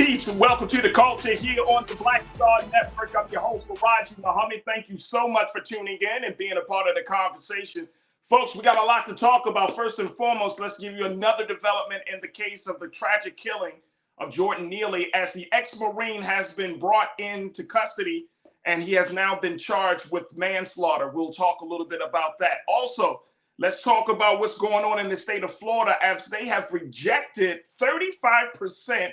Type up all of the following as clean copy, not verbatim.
Peace and welcome to the culture here on the Black Star Network. I'm your host, Farajii. Thank you so much for tuning in and being a part of the conversation. Folks, we got a lot to talk about. First and foremost, let's give you another development in the case of the tragic killing of Jordan Neely, as the ex-Marine has been brought into custody and he has now been charged with manslaughter. We'll talk a little bit about that. Also, let's talk about what's going on in the state of Florida, as they have rejected 35%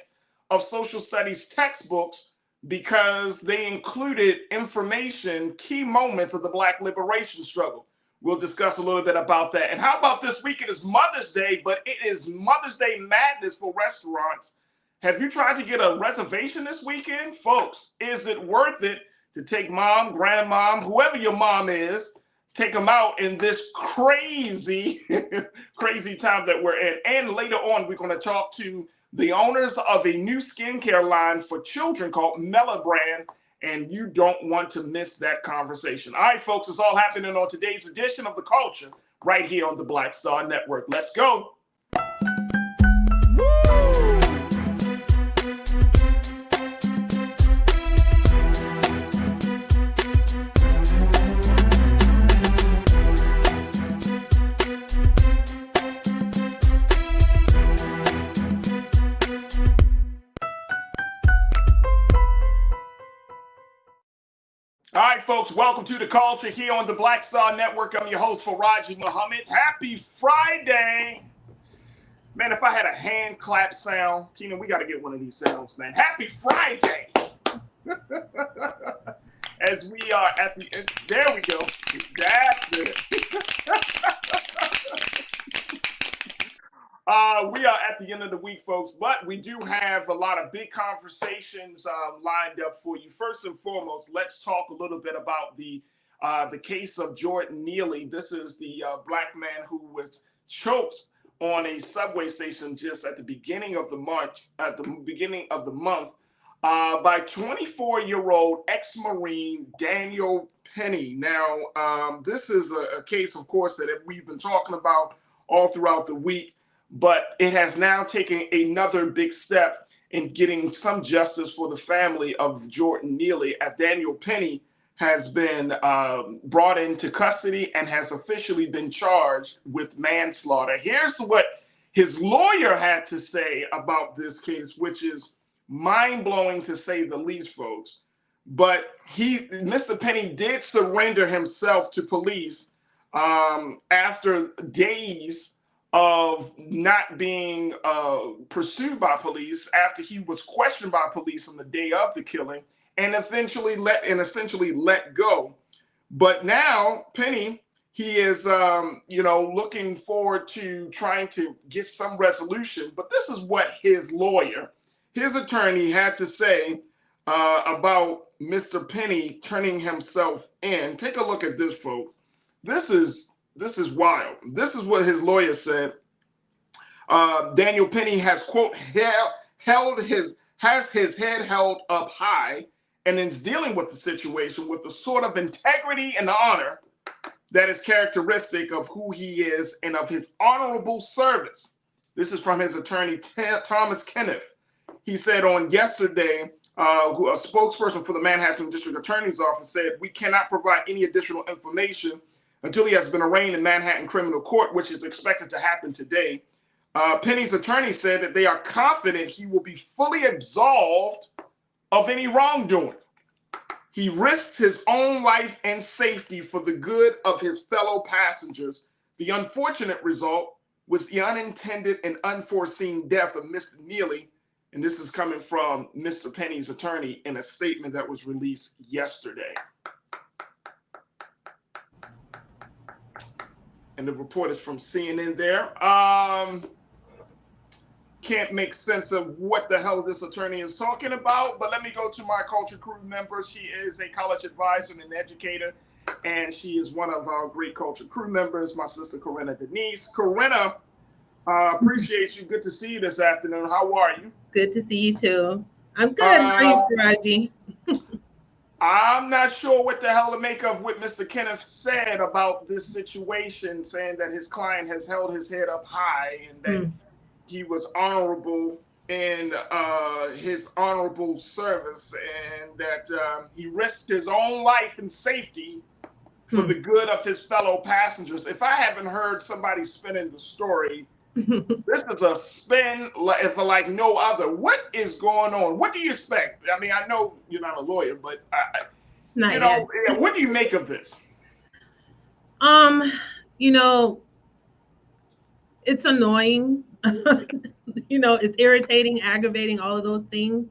of social studies textbooks because they included information, key moments of the Black liberation struggle. We'll discuss a little bit about that. And how about this week? It is Mother's Day, but it is Mother's Day madness for restaurants. Have you tried to get a reservation this weekend? Folks, is it worth it to take mom, grandmom, whoever your mom is, take them out in this crazy, crazy time that we're in? And later on, we're going to talk to the owners of a new skincare line for children called Melon Brand, and you don't want to miss that conversation. All right, folks, it's all happening on today's edition of The Culture right here on the Black Star Network. Let's go. All right, folks, welcome to the culture here on the Black Star Network. I'm your host, Farajii Muhammad. Happy Friday. Man, if I had a hand clap sound, Keenan, we got to get one of these sounds, man. Happy Friday. As we are at the end, there we go. That's it. We are at the end of the week, folks, but we do have a lot of big conversations lined up for you. First and foremost, let's talk a little bit about the case of Jordan Neely. This is the Black man who was choked on a subway station just at the beginning of the month. By 24-year-old ex-Marine Daniel Penny. Now, this is a case, of course, that we've been talking about all throughout the week. But it has now taken another big step in getting some justice for the family of Jordan Neely, as Daniel Penny has been brought into custody and has officially been charged with manslaughter. Here's what his lawyer had to say about this case, which is mind-blowing to say the least, folks. But Mr. Penny did surrender himself to police after days of not being pursued by police, after he was questioned by police on the day of the killing, and essentially let go. But now Penny, he is looking forward to trying to get some resolution. But this is what his attorney had to say about Mr. Penny turning himself in. Take a look at this, folks. This is wild. This is what his lawyer said. Daniel Penny has, quote, has his head held up high and is dealing with the situation with the sort of integrity and honor that is characteristic of who he is and of his honorable service. This is from his attorney, Thomas Kenneth. He said on yesterday, a spokesperson for the Manhattan District Attorney's Office said, "We cannot provide any additional information until he has been arraigned in Manhattan Criminal Court, which is expected to happen today." Penny's attorney said that they are confident he will be fully absolved of any wrongdoing. He risked his own life and safety for the good of his fellow passengers. The unfortunate result was the unintended and unforeseen death of Mr. Neely. And this is coming from Mr. Penny's attorney in a statement that was released yesterday. And the report is from CNN there. Can't make sense of what the hell this attorney is talking about, but let me go to my culture crew member. She is a college advisor and an educator, and she is one of our great culture crew members, my sister Corinna Denise. Corinna, appreciate you. Good to see you this afternoon. How are you? Good to see you too. I'm good. How are you, Farajii? I'm not sure what the hell to make of what Mr. Kenneth said about this situation, saying that his client has held his head up high and that he was honorable in his honorable service, and that he risked his own life and safety for the good of his fellow passengers. If I haven't heard somebody spinning the story, this is a spin for like no other. What is going on? What do you expect? I mean, I know you're not a lawyer, but Not yet. what do you make of this? Um, you know, it's annoying. It's irritating, aggravating, all of those things.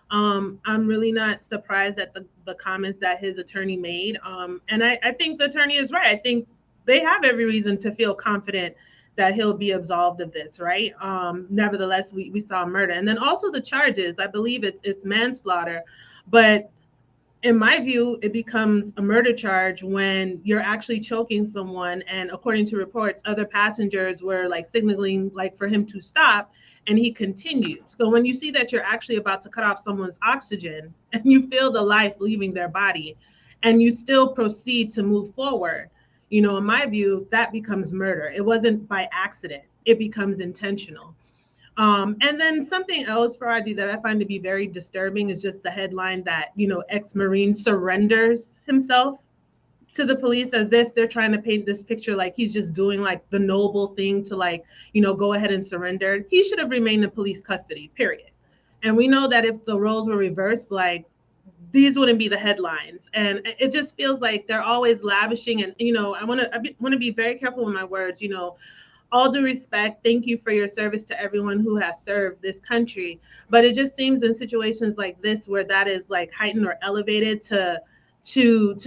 I'm really not surprised at the comments that his attorney made. And I think the attorney is right. I think they have every reason to feel confident that he'll be absolved of this, right? Nevertheless, we saw murder. And then also the charges, I believe it's manslaughter. But in my view, it becomes a murder charge when you're actually choking someone. And according to reports, other passengers were like signaling like for him to stop, and he continued. So when you see that you're actually about to cut off someone's oxygen and you feel the life leaving their body and you still proceed to move forward, in my view, that becomes murder. It wasn't by accident, it becomes intentional. And then something else, Farajii, that I find to be very disturbing is just the headline that, ex-Marine surrenders himself to the police as if they're trying to paint this picture like he's just doing like the noble thing to like, go ahead and surrender. He should have remained in police custody, period. And we know that if the roles were reversed, like these wouldn't be the headlines. And it just feels like they're always lavishing. And, I want to be very careful with my words, all due respect, thank you for your service to everyone who has served this country. But it just seems in situations like this where that is like heightened or elevated to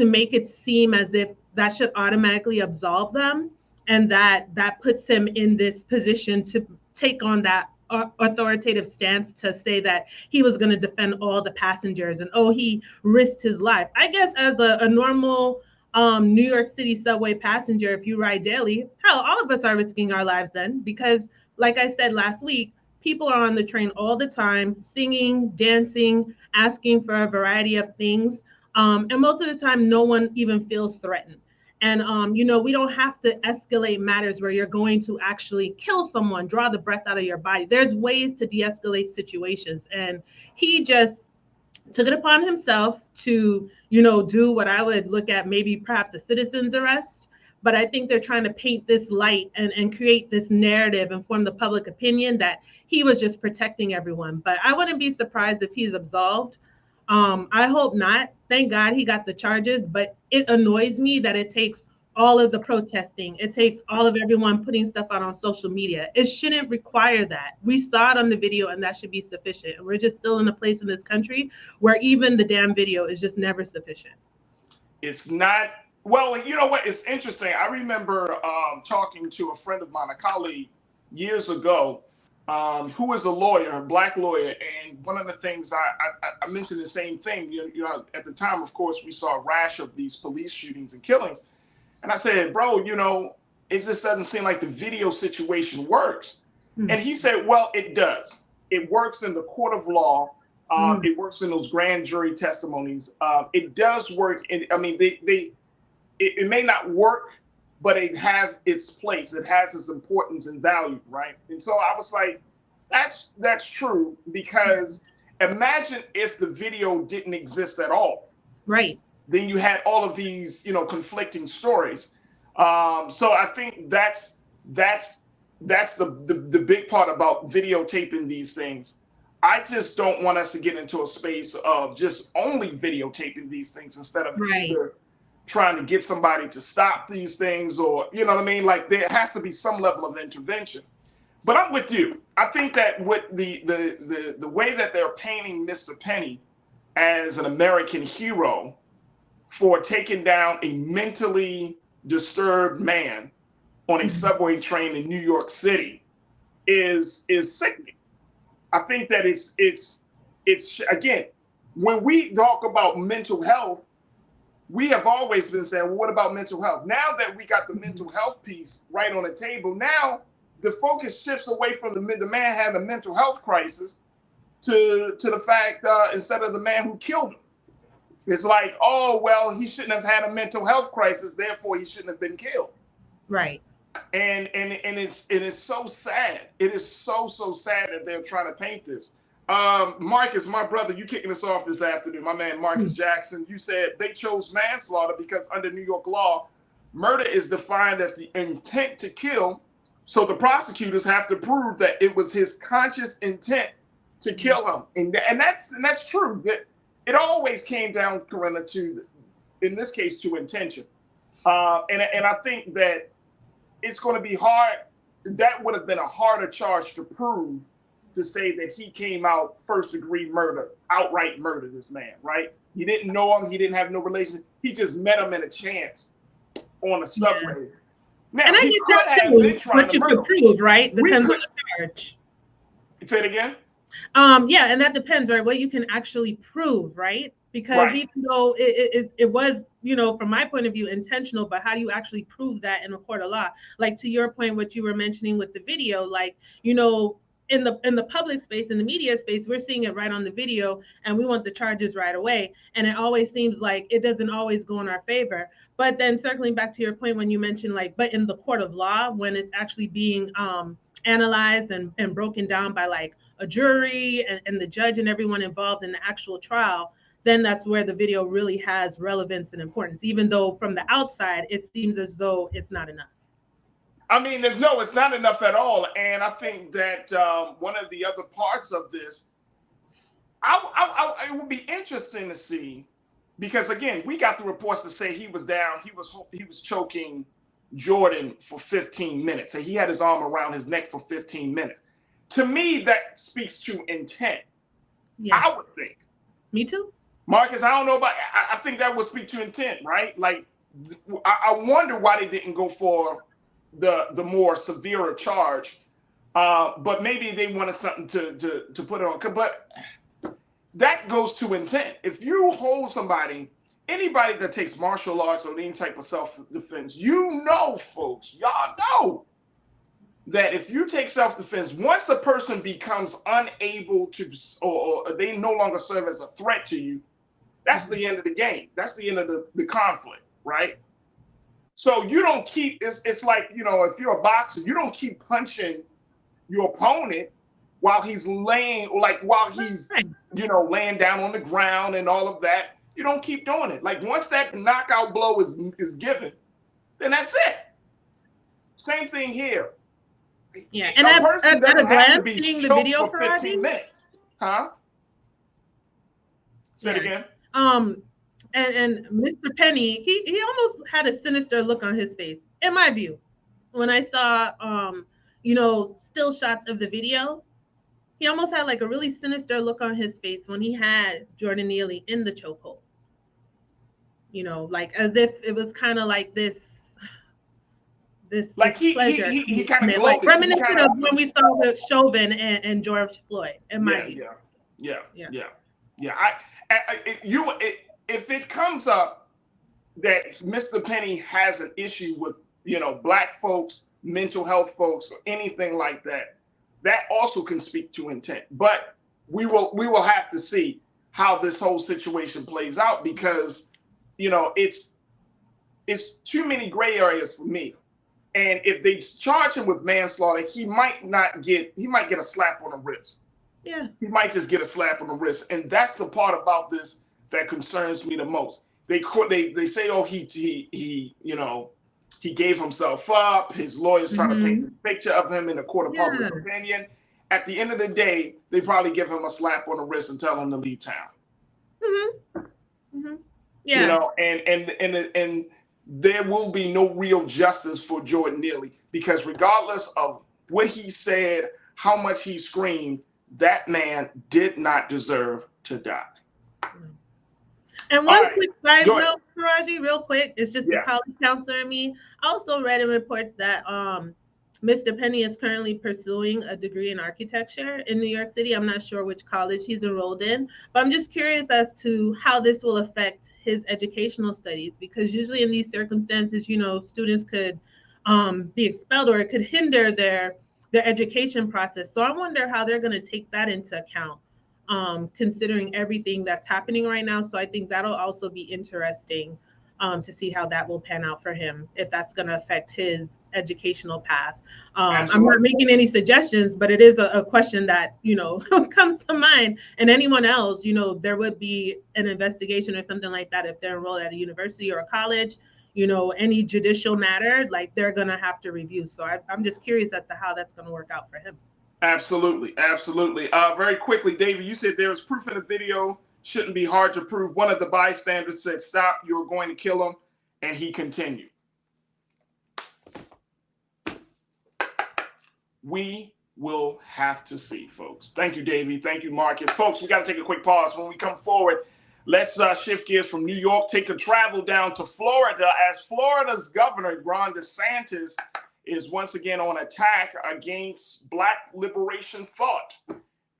make it seem as if that should automatically absolve them, and that puts him in this position to take on that authoritative stance to say that he was going to defend all the passengers and he risked his life. I guess as a normal New York City subway passenger, if you ride daily, hell, all of us are risking our lives then, because like I said last week, people are on the train all the time, singing, dancing, asking for a variety of things. And most of the time, no one even feels threatened. And, we don't have to escalate matters where you're going to actually kill someone, draw the breath out of your body. There's ways to de-escalate situations. And he just took it upon himself to, do what I would look at maybe perhaps a citizen's arrest. But I think they're trying to paint this light and create this narrative and form the public opinion that he was just protecting everyone. But I wouldn't be surprised if he's absolved. I hope not. Thank God he got the charges, but it annoys me that it takes all of the protesting. It takes all of everyone putting stuff out on social media. It shouldn't require that. We saw it on the video and that should be sufficient. And we're just still in a place in this country where even the damn video is just never sufficient. It's not. Well, you know what? It's interesting. I remember talking to a friend of mine, a colleague, years ago, who is a lawyer, a black lawyer, and one of the things I mentioned the same thing. At the time, of course, we saw a rash of these police shootings and killings, and I said, "Bro, it just doesn't seem like the video situation works." Mm-hmm. And he said, "Well, it does. It works in the court of law. It works in those grand jury testimonies. It does work. It may not work, but it has its place. It has its importance and value, right?" And so I was like, that's true, because imagine if the video didn't exist at all. Right. Then you had all of these, conflicting stories. So I think that's the big part about videotaping these things. I just don't want us to get into a space of just only videotaping these things instead of either trying to get somebody to stop these things, or, you know what I mean? Like, there has to be some level of intervention. But I'm with you. I think that with the way that they're painting Mr. Penny as an American hero for taking down a mentally disturbed man on a subway train in New York City is sickening. I think that it's again, when we talk about mental health, we have always been saying, well, what about mental health? Now that we got the mental health piece right on the table, now the focus shifts away from the man having a mental health crisis to the fact instead of the man who killed him. It's like, oh, well, he shouldn't have had a mental health crisis, therefore he shouldn't have been killed. Right. And it's so sad. It is so sad that they're trying to paint this. Marcus, my brother, you kicking us off this afternoon. My man Marcus Jackson. You said they chose manslaughter because under New York law, murder is defined as the intent to kill. So the prosecutors have to prove that it was his conscious intent to kill him, and that's true. That it always came down, Corinna, to, in this case, to intention. And I think that it's going to be hard. That would have been a harder charge to prove, to say that he came out first degree murder, outright murder this man, right? He didn't know him. He didn't have no relation. He just met him in a chance on a subway. Yeah. Now, And I he get could that have too, been trying what to you murder could him. prove, right? We Depends on could the charge. say it again. Yeah, and that depends, right? What you can actually prove, right? Because Right. even though it was, from my point of view, intentional, but how do you actually prove that in a court of law? Like to your point, what you were mentioning with the video, like, in the public space, in the media space, we're seeing it right on the video, and we want the charges right away. And it always seems like it doesn't always go in our favor. But then circling back to your point when you mentioned, like, but in the court of law, when it's actually being analyzed and broken down by like a jury and the judge and everyone involved in the actual trial, then that's where the video really has relevance and importance, even though from the outside it seems as though it's not enough. I mean, no, it's not enough at all. And I think that one of the other parts of this, it would be interesting to see, because again, we got the reports to say he was down, he was choking Jordan for 15 minutes. So he had his arm around his neck for 15 minutes. To me, that speaks to intent. Yes. I would think. Me too. Marcus, I don't know about. I think that would speak to intent, right? Like, I wonder why they didn't go for the more severe charge, but maybe they wanted something to put it on. But that goes to intent. If you hold somebody, anybody that takes martial arts or any type of self-defense, folks, y'all know that if you take self-defense, once the person becomes unable to, or they no longer serve as a threat to you, that's the end of the game. That's the end of the conflict, right? So you don't keep, it's like, if you're a boxer, you don't keep punching your opponent while he's laying, or like while he's, laying down on the ground and all of that. You don't keep doing it. Like once that knockout blow is given, then that's it. Same thing here. Yeah, and at a glance, seeing the video for 15 minutes. Huh? Say it again. And Mr. Penny, he almost had a sinister look on his face, in my view. When I saw still shots of the video, he almost had like a really sinister look on his face when he had Jordan Neely in the chokehold. Like as if it was kind of like this like pleasure, he kind of like reminiscent of when we saw with Chauvin and George Floyd. In my view. Yeah. If it comes up that Mr. Penny has an issue with Black folks, mental health folks, or anything like that, that also can speak to intent. But we will have to see how this whole situation plays out, because it's too many gray areas for me. And if they charge him with manslaughter, he might get a slap on the wrist. Yeah. He might just get a slap on the wrist. And that's the part about this that concerns me the most. They say, oh, he gave himself up. His lawyers trying to paint a picture of him in a court of public opinion. At the end of the day, they probably give him a slap on the wrist and tell him to leave town. Yeah. And there will be no real justice for Jordan Neely, because regardless of what he said, how much he screamed, that man did not deserve to die. And one quick side note, Farajii, real quick, it's just the college counselor in me. I also read in reports that Mr. Penny is currently pursuing a degree in architecture in New York City. I'm not sure which college he's enrolled in, but I'm just curious as to how this will affect his educational studies, because usually in these circumstances, students could be expelled, or it could hinder their education process. So I wonder how they're going to take that into account, considering everything that's happening right now. So I think that'll also be interesting to see how that will pan out for him, if that's going to affect his educational path. I'm not Absolutely. making any suggestions, but it is a question that, comes to mind. And anyone else, there would be an investigation or something like that if they're enrolled at a university or a college, any judicial matter, like they're going to have to review. So I'm just curious as to how that's going to work out for him. Absolutely. Absolutely. Very quickly, David, you said there was proof in the video. Shouldn't be hard to prove. One of the bystanders said, "Stop, you were going to kill him." And he continued. We will have to see, folks. Thank you, Davey. Thank you, Marcus. Folks, we got to take a quick pause. When we come forward, let's shift gears from New York, take a travel down to Florida, as Florida's governor, Ron DeSantis, is once again on attack against Black liberation thought.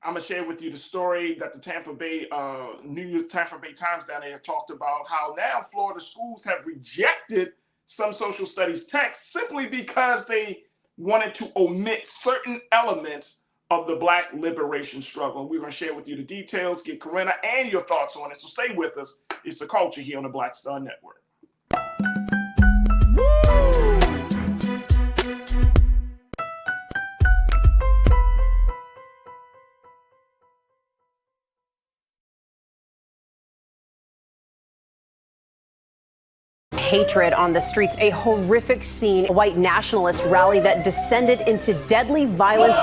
I'm going to share with you the story that the Tampa Bay Times down there talked about, how now Florida schools have rejected some social studies texts simply because they wanted to omit certain elements of the Black liberation struggle. We're going to share with you the details, get Corinna and your thoughts on it. So stay with us. It's The Culture here on the Black Star Network. Hatred on the streets, a horrific scene, a white nationalist rally that descended into deadly violence.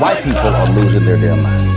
White people are losing their damn minds.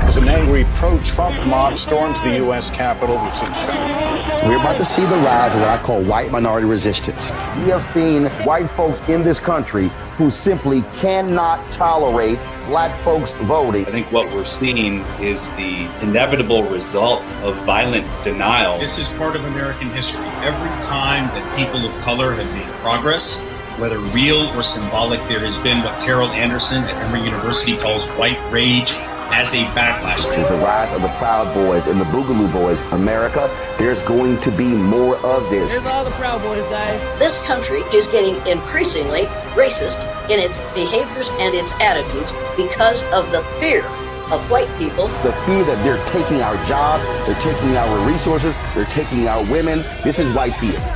As an angry pro-Trump mob storms the U.S. Capitol, we've seen shots. We're about to see the rise of what I call white minority resistance. We have seen white folks in this country who simply cannot tolerate Black folks voting. I think what we're seeing is the inevitable result of violent denial. This is part of American history. Every time that people of color have made progress, whether real or symbolic, there has been what Carol Anderson at Emory University calls white rage as a backlash. This is the rise of the Proud Boys and the Boogaloo Boys. America, there's going to be more of this. Here's all the Proud Boys, guys. This country is getting increasingly racist in its behaviors and its attitudes because of the fear of white people. The fear that they're taking our jobs, they're taking our resources, they're taking our women. This is white fear.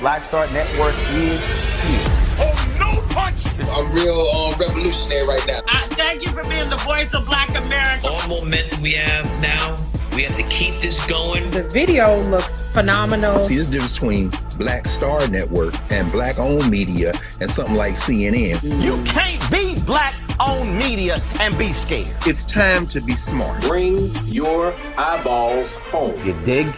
Black Star Network is here. Oh, no punch! I'm real revolutionary right now. Thank you for being the voice of Black America. All momentum we have now, we have to keep this going. The video looks phenomenal. See, there's a difference between Black Star Network and Black-owned media and something like CNN. You can't be Black-owned media and be scared. It's time to be smart. Bring your eyeballs home. You dig?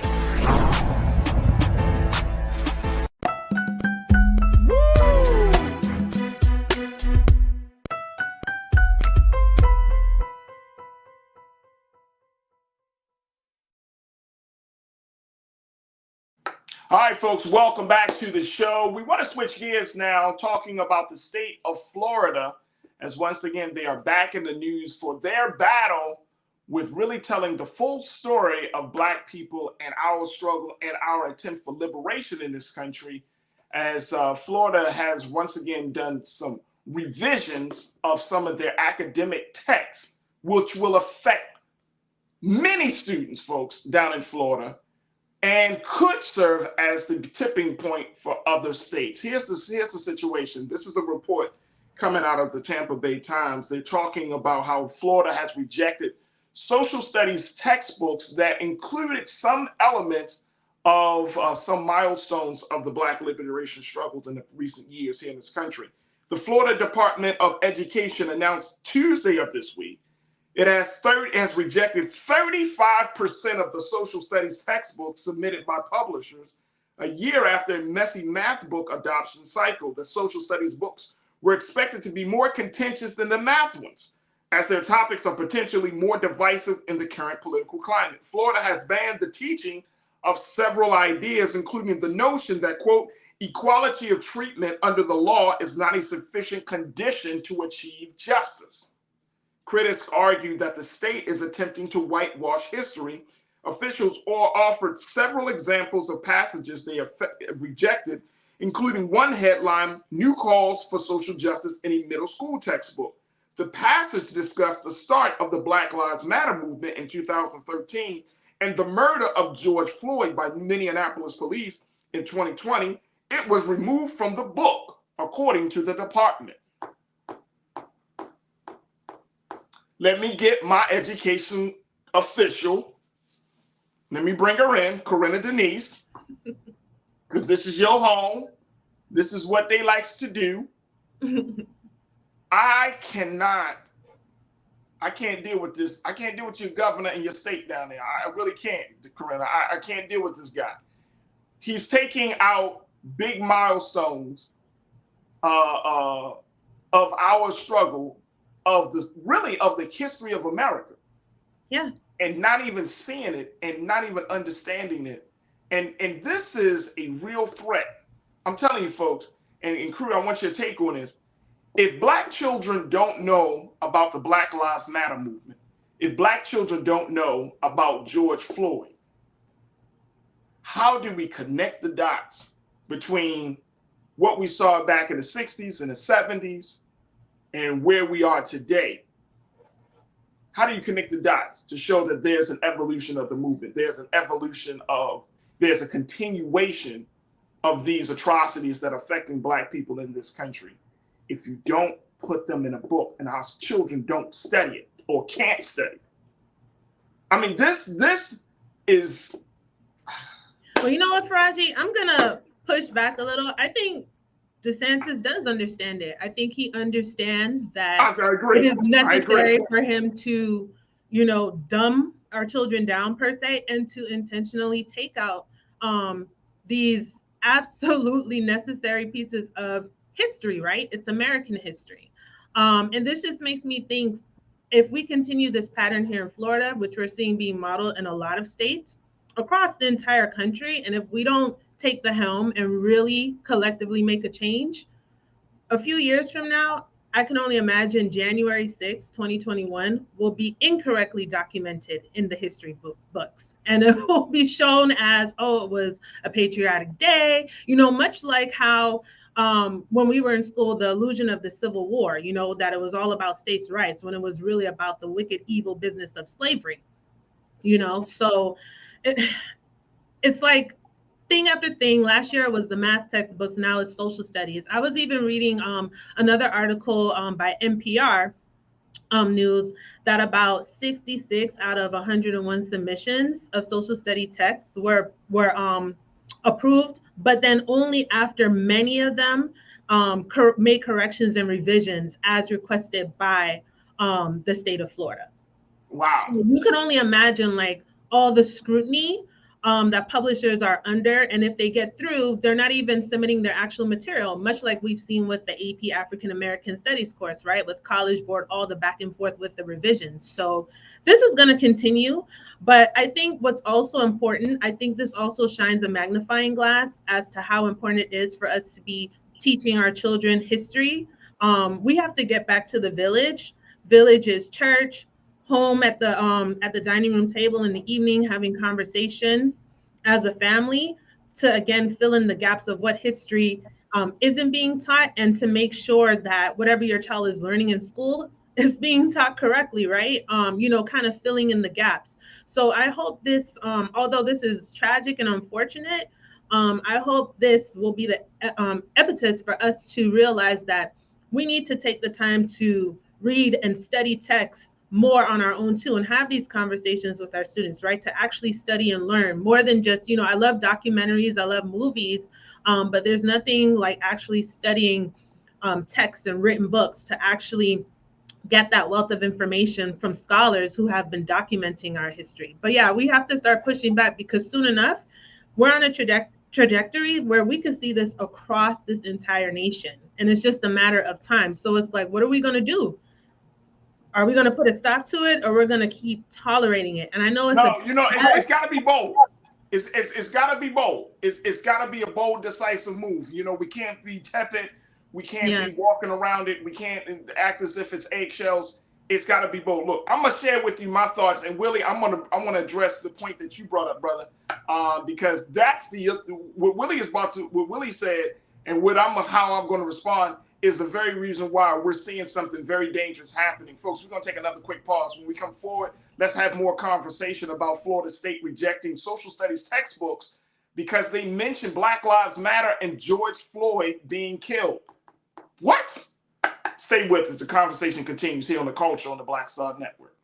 All right, folks, welcome back to the show. We want to switch gears now, talking about the state of Florida, as once again, they are back in the news for their battle with really telling the full story of Black people and our struggle and our attempt for liberation in this country, as Florida has once again done some revisions of some of their academic texts, which will affect many students, folks, down in Florida, and could serve as the tipping point for other states. Here's the situation. This is the report coming out of the Tampa Bay Times. They're talking about how Florida has rejected social studies textbooks that included some elements of some milestones of the Black liberation struggles in the recent years here in this country. The Florida Department of Education announced Tuesday of this week it has rejected 35% of the social studies textbooks submitted by publishers a year after a messy math book adoption cycle. The social studies books were expected to be more contentious than the math ones, as their topics are potentially more divisive in the current political climate. Florida has banned the teaching of several ideas, including the notion that, quote, equality of treatment under the law is not a sufficient condition to achieve justice. Critics argue that the state is attempting to whitewash history, officials offered several examples of passages they have rejected, including one headline, New Calls for Social Justice in a Middle School Textbook. The passage discussed the start of the Black Lives Matter movement in 2013 and the murder of George Floyd by Minneapolis police in 2020. It was removed from the book, according to the department. Let me get my education official. Let me bring her in, Corinna Denise, because this is your home. This is what they likes to do. I can't deal with this. I can't deal with your governor and your state down there. I really can't, Corinna. I can't deal with this guy. He's taking out big milestones of our struggle, of the history of America. Yeah. And not even seeing it and not even understanding it. And this is a real threat. I'm telling you, folks, and crew, I want your take on this. If Black children don't know about the Black Lives Matter movement, if Black children don't know about George Floyd, how do we connect the dots between what we saw back in the 60s and the 70s and where we are today? How do you connect the dots to show that there's an evolution of the movement? There's a continuation of these atrocities that are affecting Black people in this country. If you don't put them in a book and our children don't study it or can't study it. I mean, this is... Well, you know what, Farajii? I'm going to push back a little. I think DeSantis does understand it. I think he understands that it is necessary for him to, dumb our children down per se, and to intentionally take out these absolutely necessary pieces of history, right? It's American history. And this just makes me think, if we continue this pattern here in Florida, which we're seeing being modeled in a lot of states across the entire country, and if we don't take the helm and really collectively make a change, a few years from now, I can only imagine January 6, 2021 will be incorrectly documented in the history books. And it will be shown as, oh, it was a patriotic day, much like how when we were in school, the illusion of the Civil War, that it was all about states' rights when it was really about the wicked, evil business of slavery, So it's like thing after thing. Last year it was the math textbooks, now it's social studies. I was even reading another article by NPR News that about 66 out of 101 submissions of social study texts were approved, but then only after many of them made corrections and revisions as requested by the state of Florida. Wow. So you can only imagine all the scrutiny that publishers are under. And if they get through, they're not even submitting their actual material, much like we've seen with the AP African American Studies course, right? With College Board, all the back and forth with the revisions. So this is going to continue. But I think what's also important, I think this also shines a magnifying glass as to how important it is for us to be teaching our children history. We have to get back to the village. Village is church, home at the dining room table in the evening, having conversations as a family to, again, fill in the gaps of what history isn't being taught, and to make sure that whatever your child is learning in school is being taught correctly, right? Kind of filling in the gaps. So I hope this, although this is tragic and unfortunate, I hope this will be the impetus for us to realize that we need to take the time to read and study texts more on our own too, and have these conversations with our students, right? To actually study and learn more than just, I love documentaries, I love movies, but there's nothing like actually studying texts and written books to actually get that wealth of information from scholars who have been documenting our history. But yeah, we have to start pushing back, because soon enough, we're on a trajectory where we can see this across this entire nation. And it's just a matter of time. So it's like, what are we going to do? Are we going to put a stop to it, or we're going to keep tolerating it? And I know it's got to be bold. It's got to be bold. It's got to be a bold, decisive move. We can't be tepid. We can't be walking around it. We can't act as if it's eggshells. It's got to be bold. Look, I'm gonna share with you my thoughts, and Willie, I want to address the point that you brought up, brother, because that's what Willie said, and how I'm going to respond is the very reason why we're seeing something very dangerous happening, folks. We're gonna take another quick pause. When we come forward, let's have more conversation about Florida State rejecting social studies textbooks because they mention Black Lives Matter and George Floyd being killed. What? Stay with us. The conversation continues here on The Culture on the Black Star Network.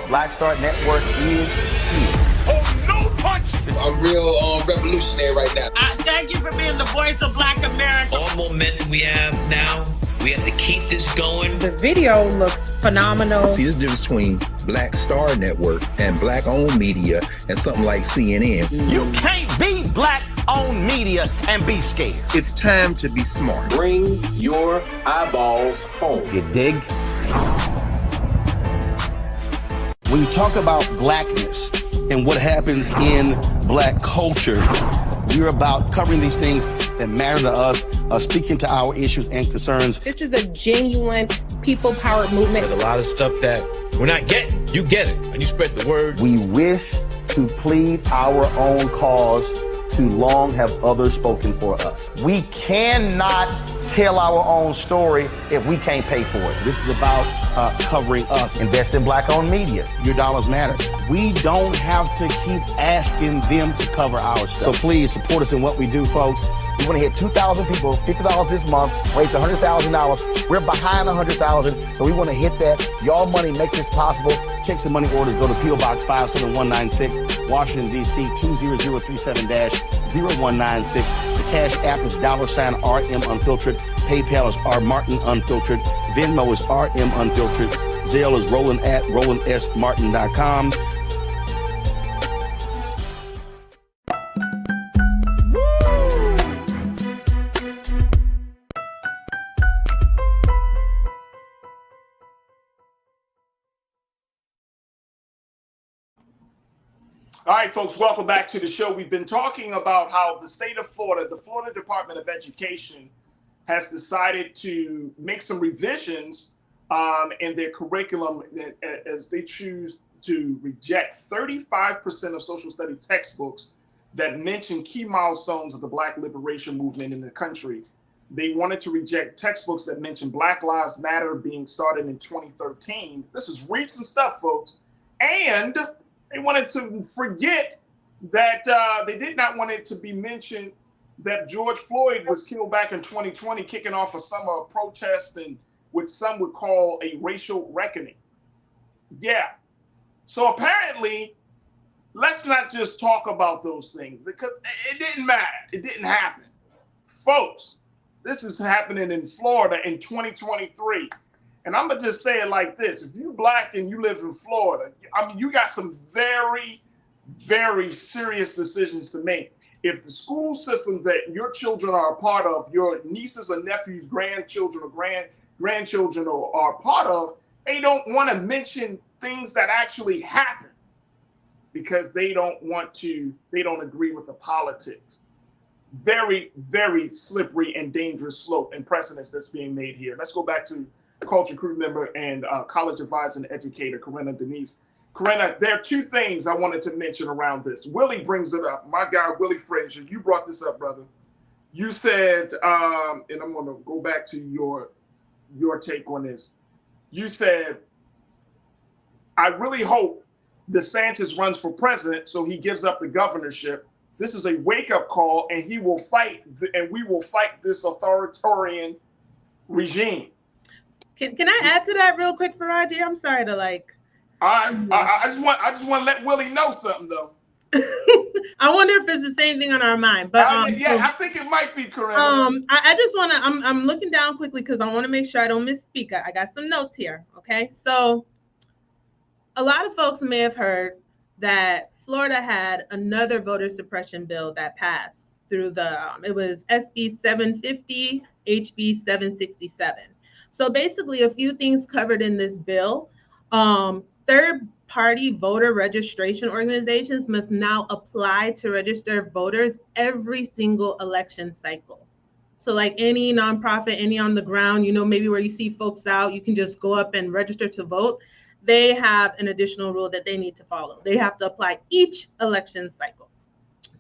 Black Star Network is here. Oh, no punch! I'm real revolutionary right now. Thank you for being the voice of Black America. All momentum we have now, we have to keep this going. The video looks phenomenal. See, this difference between Black Star Network and black-owned media and something like CNN. You can't be black-owned media and be scared. It's time to be smart. Bring your eyeballs home. You dig? When you talk about blackness and what happens in black culture, we're about covering these things that matter to us, speaking to our issues and concerns. This is a genuine people-powered movement. There's a lot of stuff that we're not getting. You get it, and you spread the word. We wish to plead our own cause. Too long have others spoken for us. We cannot tell our own story if we can't pay for it. This is about covering us. Invest in black-owned media. Your dollars matter. We don't have to keep asking them to cover our stuff. So please support us in what we do, folks. We want to hit 2,000 people, $50 this month, raise $100,000. We're behind 100,000, so we want to hit that. Your money makes this possible. Checks and money orders go to P.O. Box 57196, Washington, D.C. 20037-0196. The Cash App is $RM Unfiltered. PayPal is R Martin Unfiltered. Venmo is RM Unfiltered. Zelle is roland@rolandsmartin.com. All right, folks, welcome back to the show. We've been talking about how the state of Florida, the Florida Department of Education, has decided to make some revisions in their curriculum as they choose to reject 35% of social studies textbooks that mention key milestones of the Black liberation movement in the country. They wanted to reject textbooks that mention Black Lives Matter being started in 2013. This is recent stuff, folks. And they wanted to forget that they did not want it to be mentioned that George Floyd was killed back in 2020, kicking off a summer of protests and what some would call a racial reckoning. Yeah. So apparently, let's not just talk about those things because it didn't matter. It didn't happen. Folks, this is happening in Florida in 2023. And I'm going to just say it like this. If you're Black and you live in Florida, I mean, you got some very, very serious decisions to make. If the school systems that your children are a part of, your nieces or nephews, grandchildren or grandchildren are part of, they don't want to mention things that actually happen because they don't agree with the politics. Very, very slippery and dangerous slope and precedence that's being made here. Let's go back to Culture Crew member and college advisor and educator, Corinna Denise. Corinna, there are two things I wanted to mention around this. Willie brings it up. My guy, Willie Frazier, you brought this up, brother. You said, and I'm going to go back to your take on this. You said, I really hope DeSantis runs for president so he gives up the governorship. This is a wake-up call, and he will fight, and we will fight this authoritarian regime. Can I add to that real quick, Farajii? I'm sorry to like. I just want to let Willie know something though. I wonder if it's the same thing on our mind, but I think it might be correct. I just want to. I'm looking down quickly because I want to make sure I don't misspeak. I got some notes here. Okay, so a lot of folks may have heard that Florida had another voter suppression bill that passed through it was SB 750, HB 767. So basically, a few things covered in this bill Third-party voter registration organizations must now apply to register voters every single election cycle. So like any nonprofit, any on the ground, maybe where you see folks out, you can just go up and register to vote. They have an additional rule that they need to follow. They have to apply each election cycle.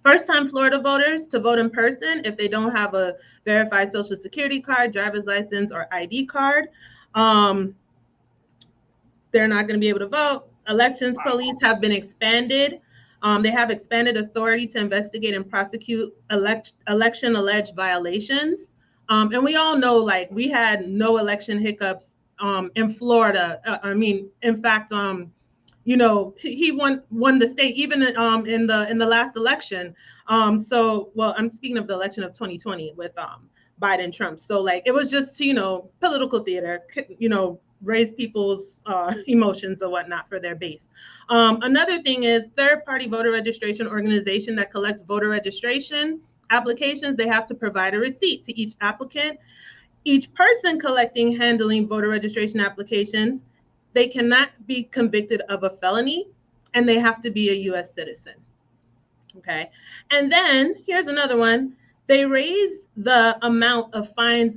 First-time Florida voters to vote in person, if they don't have a verified Social Security card, driver's license, or ID card, they're not going to be able to vote. Elections police have been expanded. They have expanded authority to investigate and prosecute election alleged violations. And we all know, like, we had no election hiccups in Florida. In fact, he won the state even in the last election. Well, I'm speaking of the election of 2020 with Biden Trump. So like, it was just political theater, raise people's emotions or whatnot for their base. Another thing is third-party voter registration organization that collects voter registration applications. They have to provide a receipt to each applicant. Each person handling voter registration applications, they cannot be convicted of a felony, and they have to be a U.S. citizen. Okay. And then here's another one. They raised the amount of fines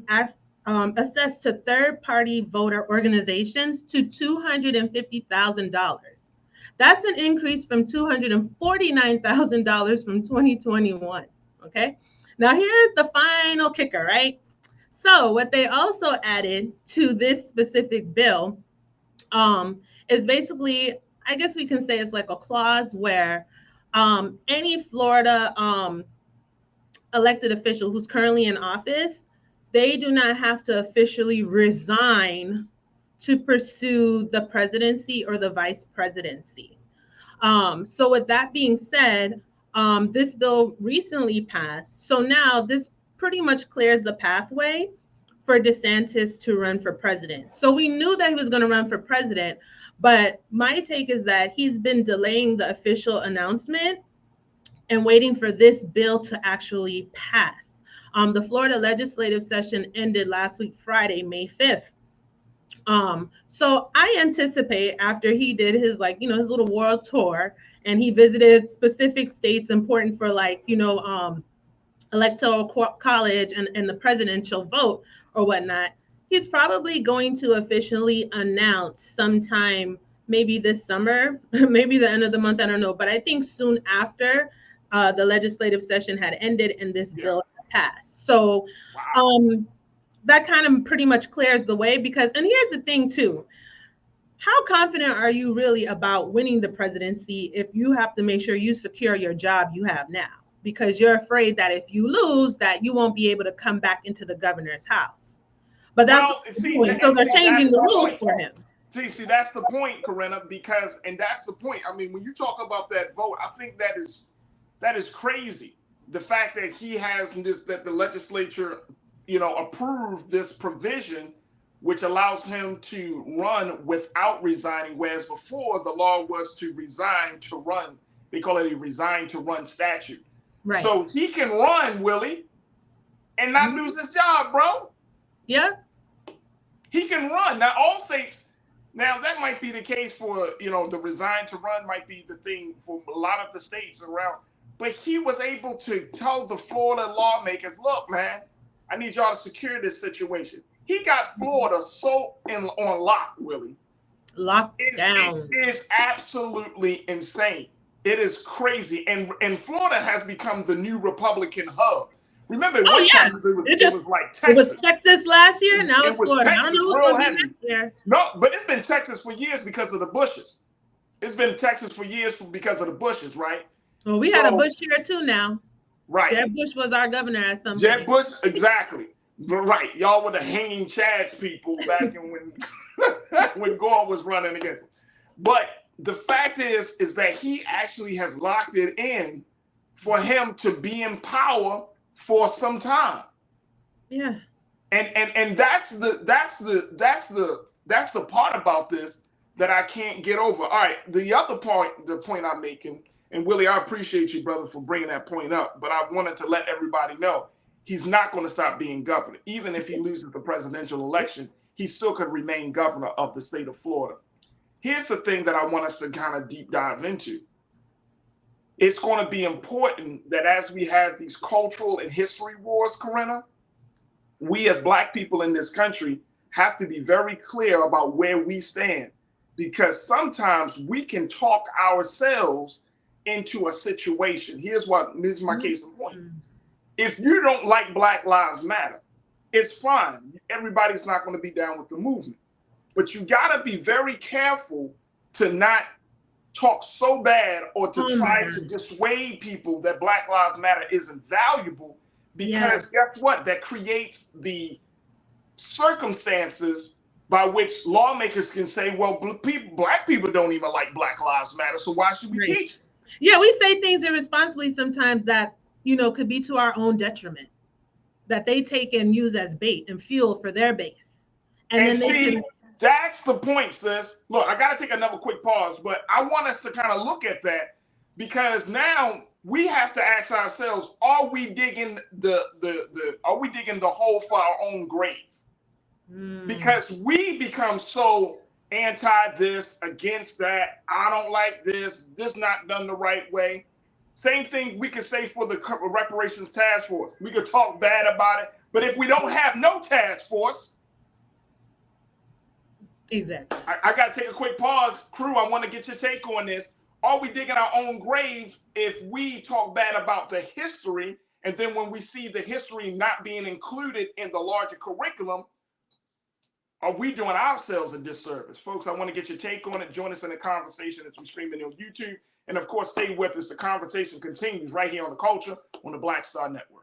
assessed to third-party voter organizations to $250,000. That's an increase from $249,000 from 2021. Okay. Now here's the final kicker, right? So what they also added to this specific bill is basically, I guess we can say it's like a clause where any Florida elected official who's currently in office, they do not have to officially resign to pursue the presidency or the vice presidency. So with that being said, this bill recently passed. So now this pretty much clears the pathway for DeSantis to run for president. So we knew that he was going to run for president, but my take is that he's been delaying the official announcement and waiting for this bill to actually pass. The Florida legislative session ended last week, Friday, May 5th. So I anticipate after he did his his little world tour and he visited specific states important for electoral college and the presidential vote or whatnot, he's probably going to officially announce sometime maybe this summer, maybe the end of the month, I don't know. But I think soon after the legislative session had ended and this bill had passed. So that kind of pretty much clears the way because, and here's the thing too, how confident are you really about winning the presidency if you have to make sure you secure your job you have now? Because you're afraid that if you lose, that you won't be able to come back into the governor's house. But that's so they're changing the rules for him. See, that's the point, Corinna, and that's the point. I mean, when you talk about that vote, I think that is crazy. The fact that he has that the legislature, approved this provision, which allows him to run without resigning, whereas before the law was to resign to run. They call it a resign to run statute. Right. So he can run, Willie, and not lose his job, bro. Yeah. He can run. Now, all states, now that might be the case for, the resign to run might be the thing for a lot of the states around. But he was able to tell the Florida lawmakers, look, man, I need y'all to secure this situation. He got Florida on lock, Willie. Locked down. It is absolutely insane. It is crazy. And Florida has become the new Republican hub. Remember, time it was like Texas. It was Texas last year. Now it's Florida. Texas, I don't know real what's heavy. next year. No, but it's been Texas for years because of the Bushes. It's been Texas for years because of the Bushes, right? Well, we had a Bush here too now. Right. Jeb Bush was our governor at some point. Jeb Bush, exactly. Right. Y'all were the hanging chads people back when Gore was running against him. But the fact is that he actually has locked it in for him to be in power for some time. Yeah. And that's the part about this that I can't get over. All right, the other point, the point I'm making, and Willie, I appreciate you, brother, for bringing that point up, but I wanted to let everybody know he's not going to stop being governor. Even if he loses the presidential election, he still could remain governor of the state of Florida. here's the thing that I want us to kind of deep dive into. It's going to be important that as we have these cultural and history wars, Corinna, we as Black people in this country have to be very clear about where we stand, because sometimes we can talk ourselves into a situation. Here's my case in point. If you don't like Black Lives Matter, it's fine. Everybody's not going to be down with the movement. But you got to be very careful to not talk so bad or to try to dissuade people that Black Lives Matter isn't valuable, because guess what? That creates the circumstances by which lawmakers can say, well, Black people don't even like Black Lives Matter, so why should we teach it? Yeah, we say things irresponsibly sometimes that, could be to our own detriment, that they take and use as bait and fuel for their base. And then they can... That's the point, sis. Look, I got to take another quick pause, but I want us to kind of look at that, because now we have to ask ourselves: are we digging the hole for our own grave? Because we become so anti this, against that. I don't like this. This not done the right way. Same thing we could say for the reparations task force. We could talk bad about it, but if we don't have no task force. Exactly. I got to take a quick pause. Crew, I want to get your take on this. Are we digging our own grave if we talk bad about the history, and then when we see the history not being included in the larger curriculum, are we doing ourselves a disservice? Folks, I want to get your take on it. Join us in the conversation as we stream it on YouTube. And of course, stay with us. The conversation continues right here on The Culture on the Black Star Network.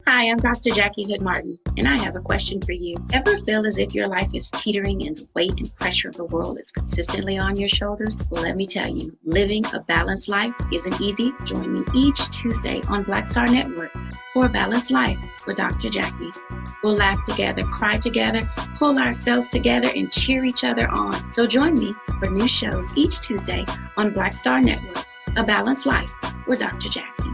Hi, I'm Dr. Jackie Hood Martin, and I have a question for you. Ever feel as if your life is teetering and the weight and pressure of the world is consistently on your shoulders? Well, let me tell you, living a balanced life isn't easy. Join me each Tuesday on Black Star Network for A Balanced Life with Dr. Jackie. We'll laugh together, cry together, pull ourselves together, and cheer each other on. So join me for new shows each Tuesday on Black Star Network, A Balanced Life with Dr. Jackie.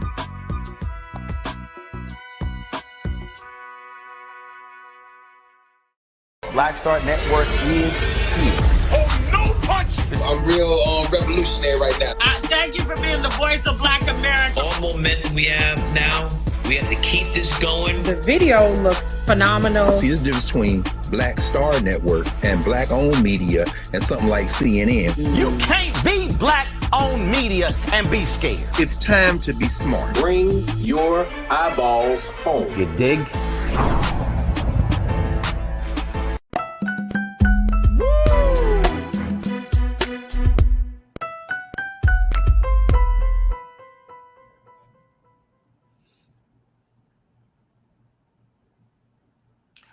Black Star Network is here. Oh, no punch! I'm real revolutionary right now. Thank you for being the voice of Black America. All momentum we have now, we have to keep this going. The video looks phenomenal. See, there's a difference between Black Star Network and Black-owned media and something like CNN. You can't be Black-owned media and be scared. It's time to be smart. Bring your eyeballs home. You dig?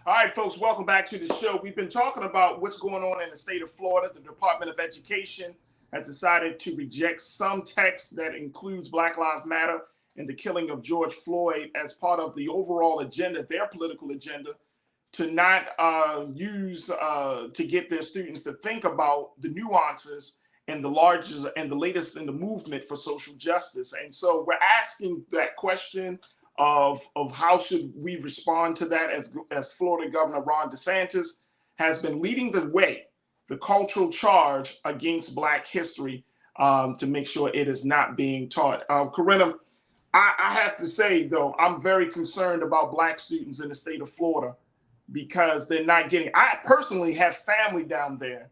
All right, folks, welcome back to the show. We've been talking about what's going on in the state of Florida. The Department of Education has decided to reject some text that includes Black Lives Matter and the killing of George Floyd as part of the overall agenda, their political agenda, to not use to get their students to think about the nuances and the largest and the latest in the movement for social justice. And so we're asking that question of how should we respond to that, as Florida Governor Ron DeSantis has been leading the way, the cultural charge against Black history, to make sure it is not being taught. Corinna, I have to say, though, I'm very concerned about Black students in the state of Florida because they're not getting, I personally have family down there,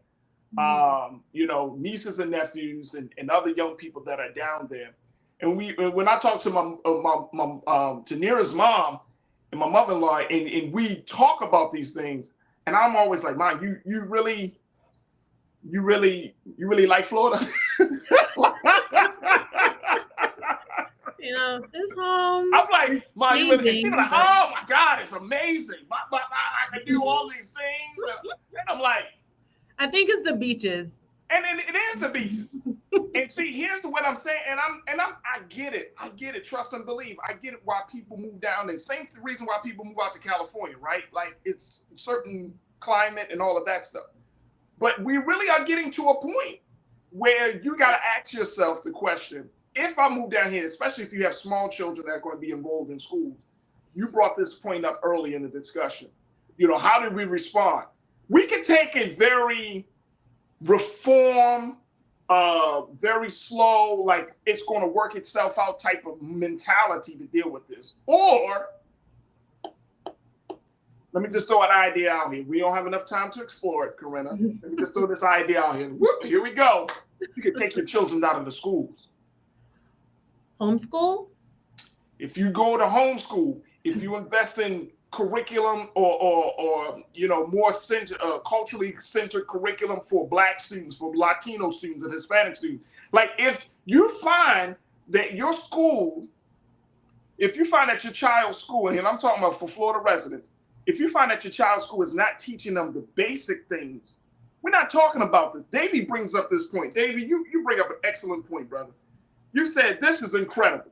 nieces and nephews and other young people that are down there. And when I talk to to Nira's mom and my mother-in-law, and we talk about these things, and I'm always like, "Mom, you really like Florida?" It's home. I'm like, "Mom, you really?" She's like, "Oh my God, it's amazing! I can do all these things." And I'm like, I think it's the beaches. And then it is the beaches. And see, here's what I'm saying, I get it. Trust and believe. I get it why people move down there. Same reason why people move out to California, right? Like it's certain climate and all of that stuff. But we really are getting to a point where you got to ask yourself the question, if I move down here, especially if you have small children that are going to be enrolled in schools, you brought this point up early in the discussion. You know, how did we respond? We can take a very reform, very slow, like it's going to work itself out type of mentality to deal with this. Or, let me just throw an idea out here. We don't have enough time to explore it, Corinna. Let me just throw this idea out here. Whoop, here we go. You can take your children out of the schools. Homeschool? If you go to homeschool, if you invest in curriculum or you know, more culturally centered curriculum for Black students, for Latino students and Hispanic students. Like if you find that your school, if you find that your child's school, and I'm talking about for Florida residents, if you find that your child's school is not teaching them the basic things, we're not talking about this. Davey brings up this point. Davey, you bring up an excellent point, brother. You said this is incredible.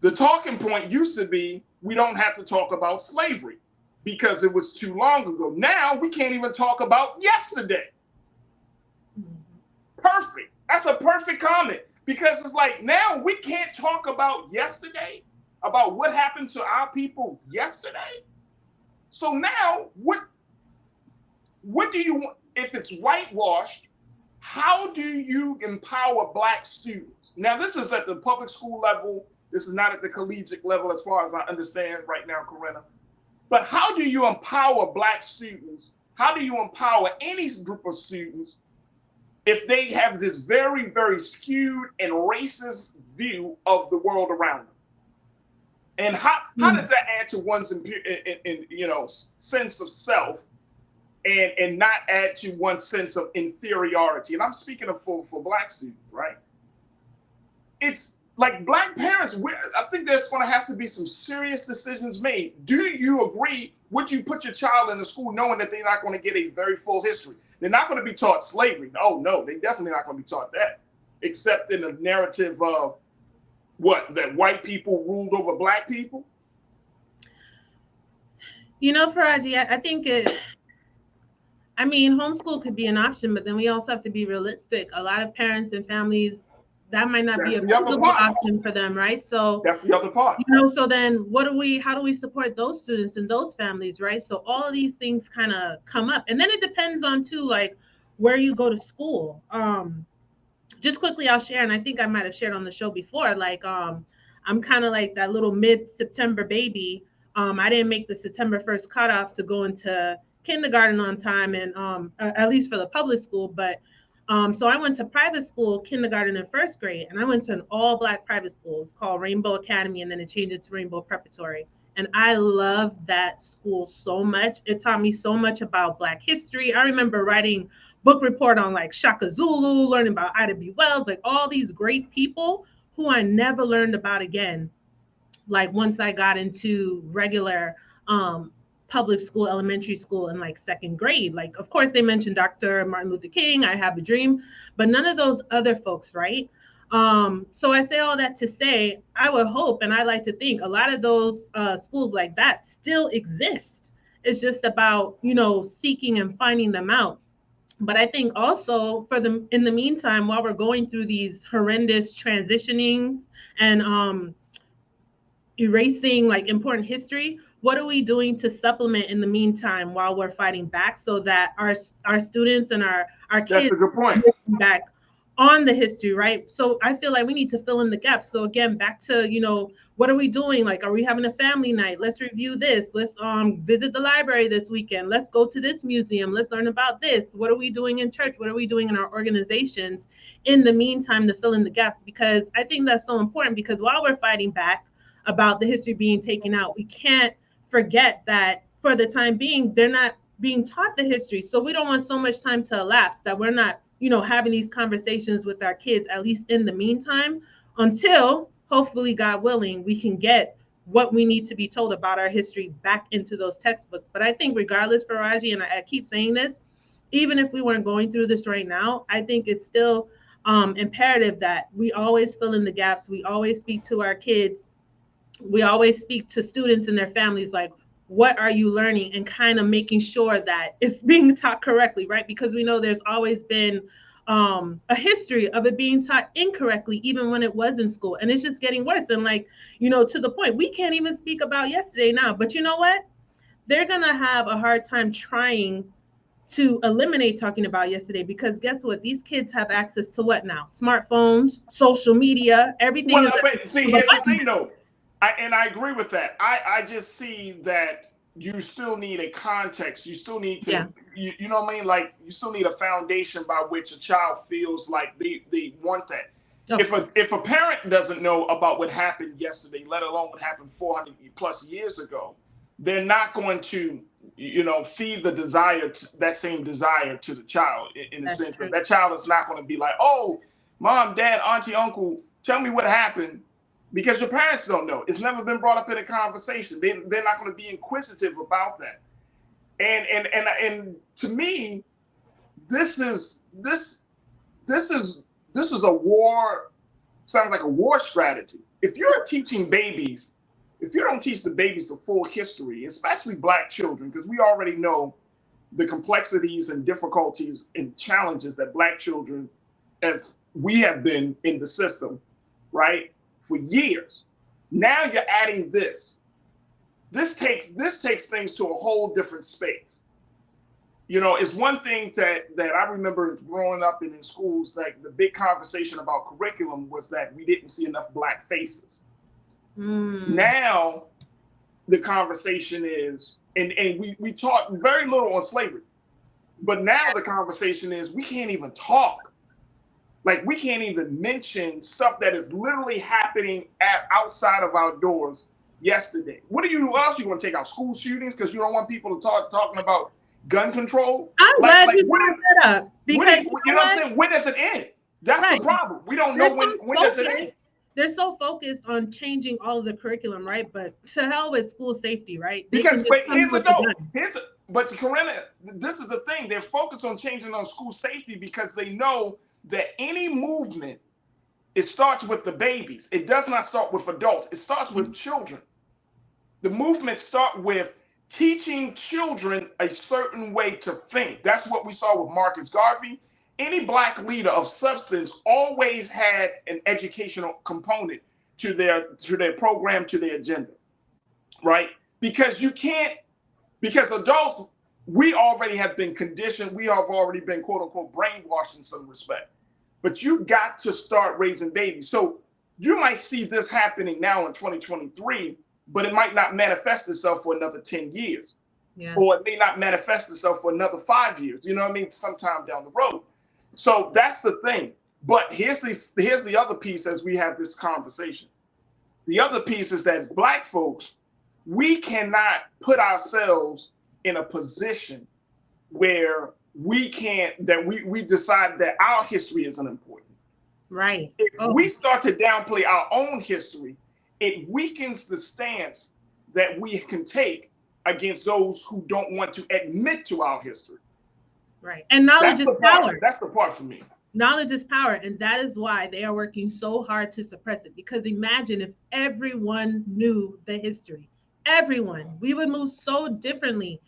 The talking point used to be, we don't have to talk about slavery because it was too long ago. Now we can't even talk about yesterday. Perfect. That's a perfect comment, because it's like now we can't talk about yesterday, about what happened to our people yesterday. So now what do you want? If it's whitewashed, how do you empower Black students? Now, this is at the public school level. This is not at the collegiate level as far as I understand right now, Corinna. But how do you empower Black students? How do you empower any group of students if they have this very, very skewed and racist view of the world around them? And how does that add to one's you know, sense of self and not add to one's sense of inferiority? And I'm speaking of for Black students, right? It's like Black parents, I think there's going to have to be some serious decisions made. Do you agree? Would you put your child in the school knowing that they're not going to get a very full history? They're not going to be taught slavery. Oh, no, they definitely not going to be taught that, except in the narrative of what, that white people ruled over Black people? You know, Farajii, I think homeschool could be an option, but then we also have to be realistic. A lot of parents and families, that might not be a feasible option for them, right? So that's the other part. You know, so then how do we support those students and those families, right? So all of these things kind of come up. And then it depends on too, like where you go to school. Just quickly, I'll share, and I think I might have shared on the show before, like I'm kind of like that little mid-September baby. I didn't make the September 1st cutoff to go into kindergarten on time, and at least for the public school, but so I went to private school, kindergarten and first grade, and I went to an all-Black private school. It's called Rainbow Academy, and then it changed it to Rainbow Preparatory. And I love that school so much. It taught me so much about Black history. I remember writing book report on like Shaka Zulu, learning about Ida B. Wells, like all these great people who I never learned about again. Like once I got into regular public school, elementary school in like second grade. Like, of course, they mentioned Dr. Martin Luther King, I Have a Dream, but none of those other folks, right? So I say all that to say, I would hope, and I like to think a lot of those schools like that still exist. It's just about, you know, seeking and finding them out. But I think also in the meantime, while we're going through these horrendous transitionings and erasing like important history, what are we doing to supplement in the meantime while we're fighting back so that our students and our kids That's a good point. back on the history, right? So I feel like we need to fill in the gaps. So again, back to, you know, what are we doing? Like, are we having a family night? Let's review this. Let's visit the library this weekend. Let's go to this museum. Let's learn about this. What are we doing in church? What are we doing in our organizations in the meantime to fill in the gaps? Because I think that's so important, because while we're fighting back about the history being taken out, we can't forget that for the time being, they're not being taught the history. So we don't want so much time to elapse that we're not, you know, having these conversations with our kids, at least in the meantime, until hopefully, God willing, we can get what we need to be told about our history back into those textbooks. But I think regardless, Farajii, and I keep saying this, even if we weren't going through this right now, I think it's still imperative that we always fill in the gaps. We always speak to our kids. We always speak to students and their families, like, what are you learning, and kind of making sure that it's being taught correctly, right? Because we know there's always been a history of it being taught incorrectly, even when it was in school. And it's just getting worse. And like, to the point, we can't even speak about yesterday now. But you know what? They're going to have a hard time trying to eliminate talking about yesterday, because guess what? These kids have access to what now? Smartphones, social media, everything. Well, but see, here's the thing though. I agree with that. I just see that you still need a context. You still need to, you know what I mean? Like, you still need a foundation by which a child feels like they want that. Okay. If a parent doesn't know about what happened yesterday, let alone what happened 400 plus years ago, they're not going to, feed the desire, that same desire to the child in a sense. That child is not going to be like, oh, mom, dad, auntie, uncle, tell me what happened. Because your parents don't know. It's never been brought up in a conversation. They're not going to be inquisitive about that. And to me, this is a war. Sounds like a war strategy. If you're teaching babies, if you don't teach the babies the full history, especially Black children, because we already know the complexities and difficulties and challenges that Black children, as we have been in the system, right? For years. Now you're adding this. This takes things to a whole different space. It's one thing that I remember growing up in schools, like the big conversation about curriculum was that we didn't see enough Black faces. Now the conversation is, and we taught very little on slavery, but now the conversation is we can't even talk. Like, we can't even mention stuff that is literally happening outside of our doors yesterday. What else you want to take out? School shootings because you don't want people to talking about gun control? I'm glad you brought that up. Because you know what I'm saying? When does it end? That's the problem. We don't know when does it end. They're so focused on changing all of the curriculum, right? But to hell with school safety, right? But Corinna, this is the thing. They're focused on changing on school safety because they know that any movement, it starts with the babies. It does not start with adults. It starts with children. The movement starts with teaching children a certain way to think. That's what we saw with Marcus Garvey. Any Black leader of substance always had an educational component to their program, to their agenda, right? Because adults, we already have been conditioned. We have already been, quote unquote, brainwashed in some respect. But you got to start raising babies. So you might see this happening now in 2023, but it might not manifest itself for another 10 years. Yeah. Or it may not manifest itself for another 5 years. You know what I mean? Sometime down the road. So that's the thing. But here's the other piece as we have this conversation. The other piece is that as Black folks, we cannot put ourselves in a position where we decide that our history isn't important. Right. If we start to downplay our own history, it weakens the stance that we can take against those who don't want to admit to our history. Right. And knowledge is power. That's the part for me. Knowledge is power. And that is why they are working so hard to suppress it. Because imagine if everyone knew the history. Everyone. We would move so differently.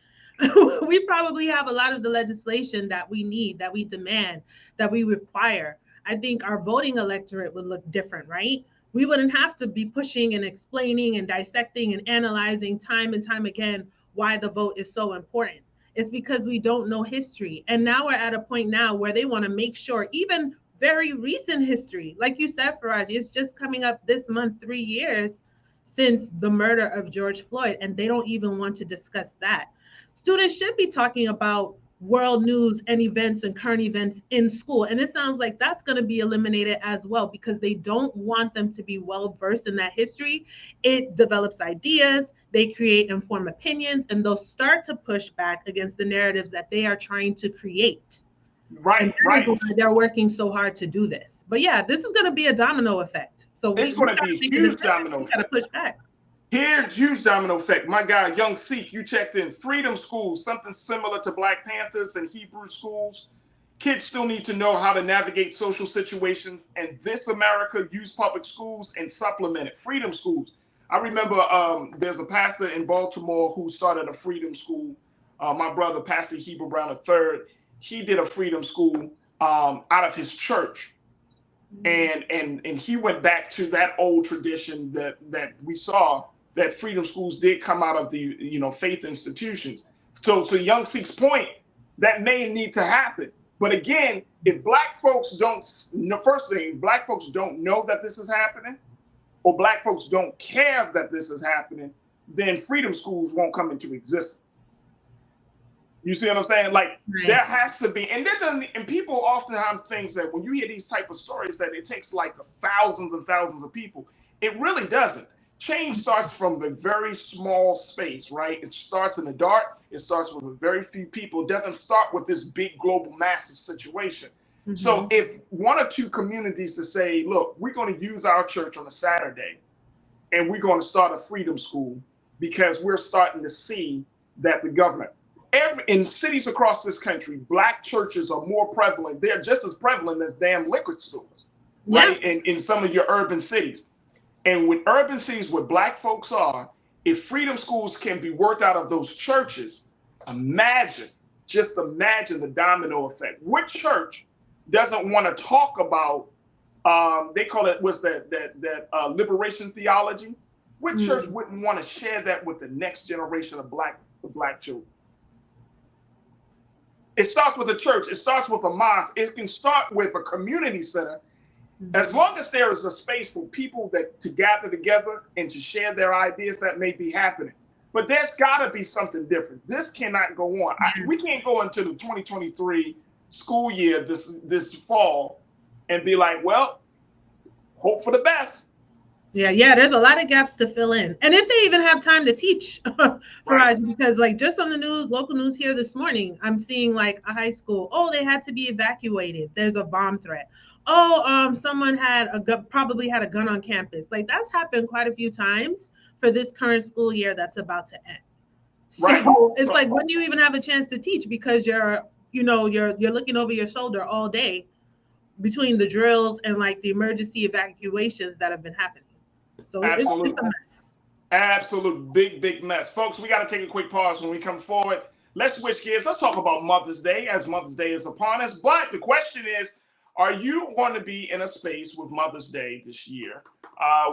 We probably have a lot of the legislation that we need, that we demand, that we require. I think our voting electorate would look different, right? We wouldn't have to be pushing and explaining and dissecting and analyzing time and time again why the vote is so important. It's because we don't know history. And now we're at a point now where they want to make sure even very recent history, like you said, Farajii, it's just coming up this month, 3 years since the murder of George Floyd, and they don't even want to discuss that. Students should be talking about world news and events and current events in school. And it sounds like that's going to be eliminated as well, because they don't want them to be well versed in that history. It develops ideas, they create informed opinions, and they'll start to push back against the narratives that they are trying to create. Right, right. They're working so hard to do this. But yeah, this is going to be a domino effect. So it's going to be a huge domino effect. We got to push back. Here's huge domino effect. My guy, Young Sikh, you checked in. Freedom schools, something similar to Black Panthers and Hebrew schools. Kids still need to know how to navigate social situations. And this America, use public schools and supplement it. Freedom schools. I remember there's a pastor in Baltimore who started a freedom school. My brother, Pastor Heber Brown III, he did a freedom school out of his church. And he went back to that old tradition that we saw, that freedom schools did come out of the faith institutions. So to Young Sik's point, that may need to happen. But again, if black folks don't, first thing, if black folks don't know that this is happening, or black folks don't care that this is happening, then freedom schools won't come into existence. You see what I'm saying? Like, there has to be, and people often have things that when you hear these type of stories that it takes like thousands and thousands of people. It really doesn't. Change starts from the very small space, right? It starts in the dark. It starts with a very few people. It doesn't start with this big global massive situation. Mm-hmm. So if one or two communities to say, look, we're going to use our church on a Saturday and we're going to start a freedom school because we're starting to see that the government, in cities across this country, black churches are more prevalent. They're just as prevalent as damn liquor stores, right? In some of your urban cities. And with urban cities where black folks are, if freedom schools can be worked out of those churches, just imagine the domino effect. What church doesn't want to talk about, they call it, what's that liberation theology? What church wouldn't want to share that with the next generation of black children? It starts with a church. It starts with a mosque. It can start with a community center. As long as there is a space for people to gather together and to share their ideas, that may be happening. But there's got to be something different. This cannot go on. We can't go into the 2023 school year this fall and be like, well, hope for the best. Yeah, there's a lot of gaps to fill in. And if they even have time to teach, Farajii, because like just on the news, local news here this morning, I'm seeing like a high school, they had to be evacuated. There's a bomb threat. Someone probably had a gun on campus. Like that's happened quite a few times for this current school year that's about to end. So it's like, when do you even have a chance to teach? Because you're looking over your shoulder all day between the drills and like the emergency evacuations that have been happening. So it's a mess. Absolute big mess. Folks, we got to take a quick pause when we come forward. Let's switch gears. Let's talk about Mother's Day, as Mother's Day is upon us. But the question is, are you going to be in a space with Mother's Day this year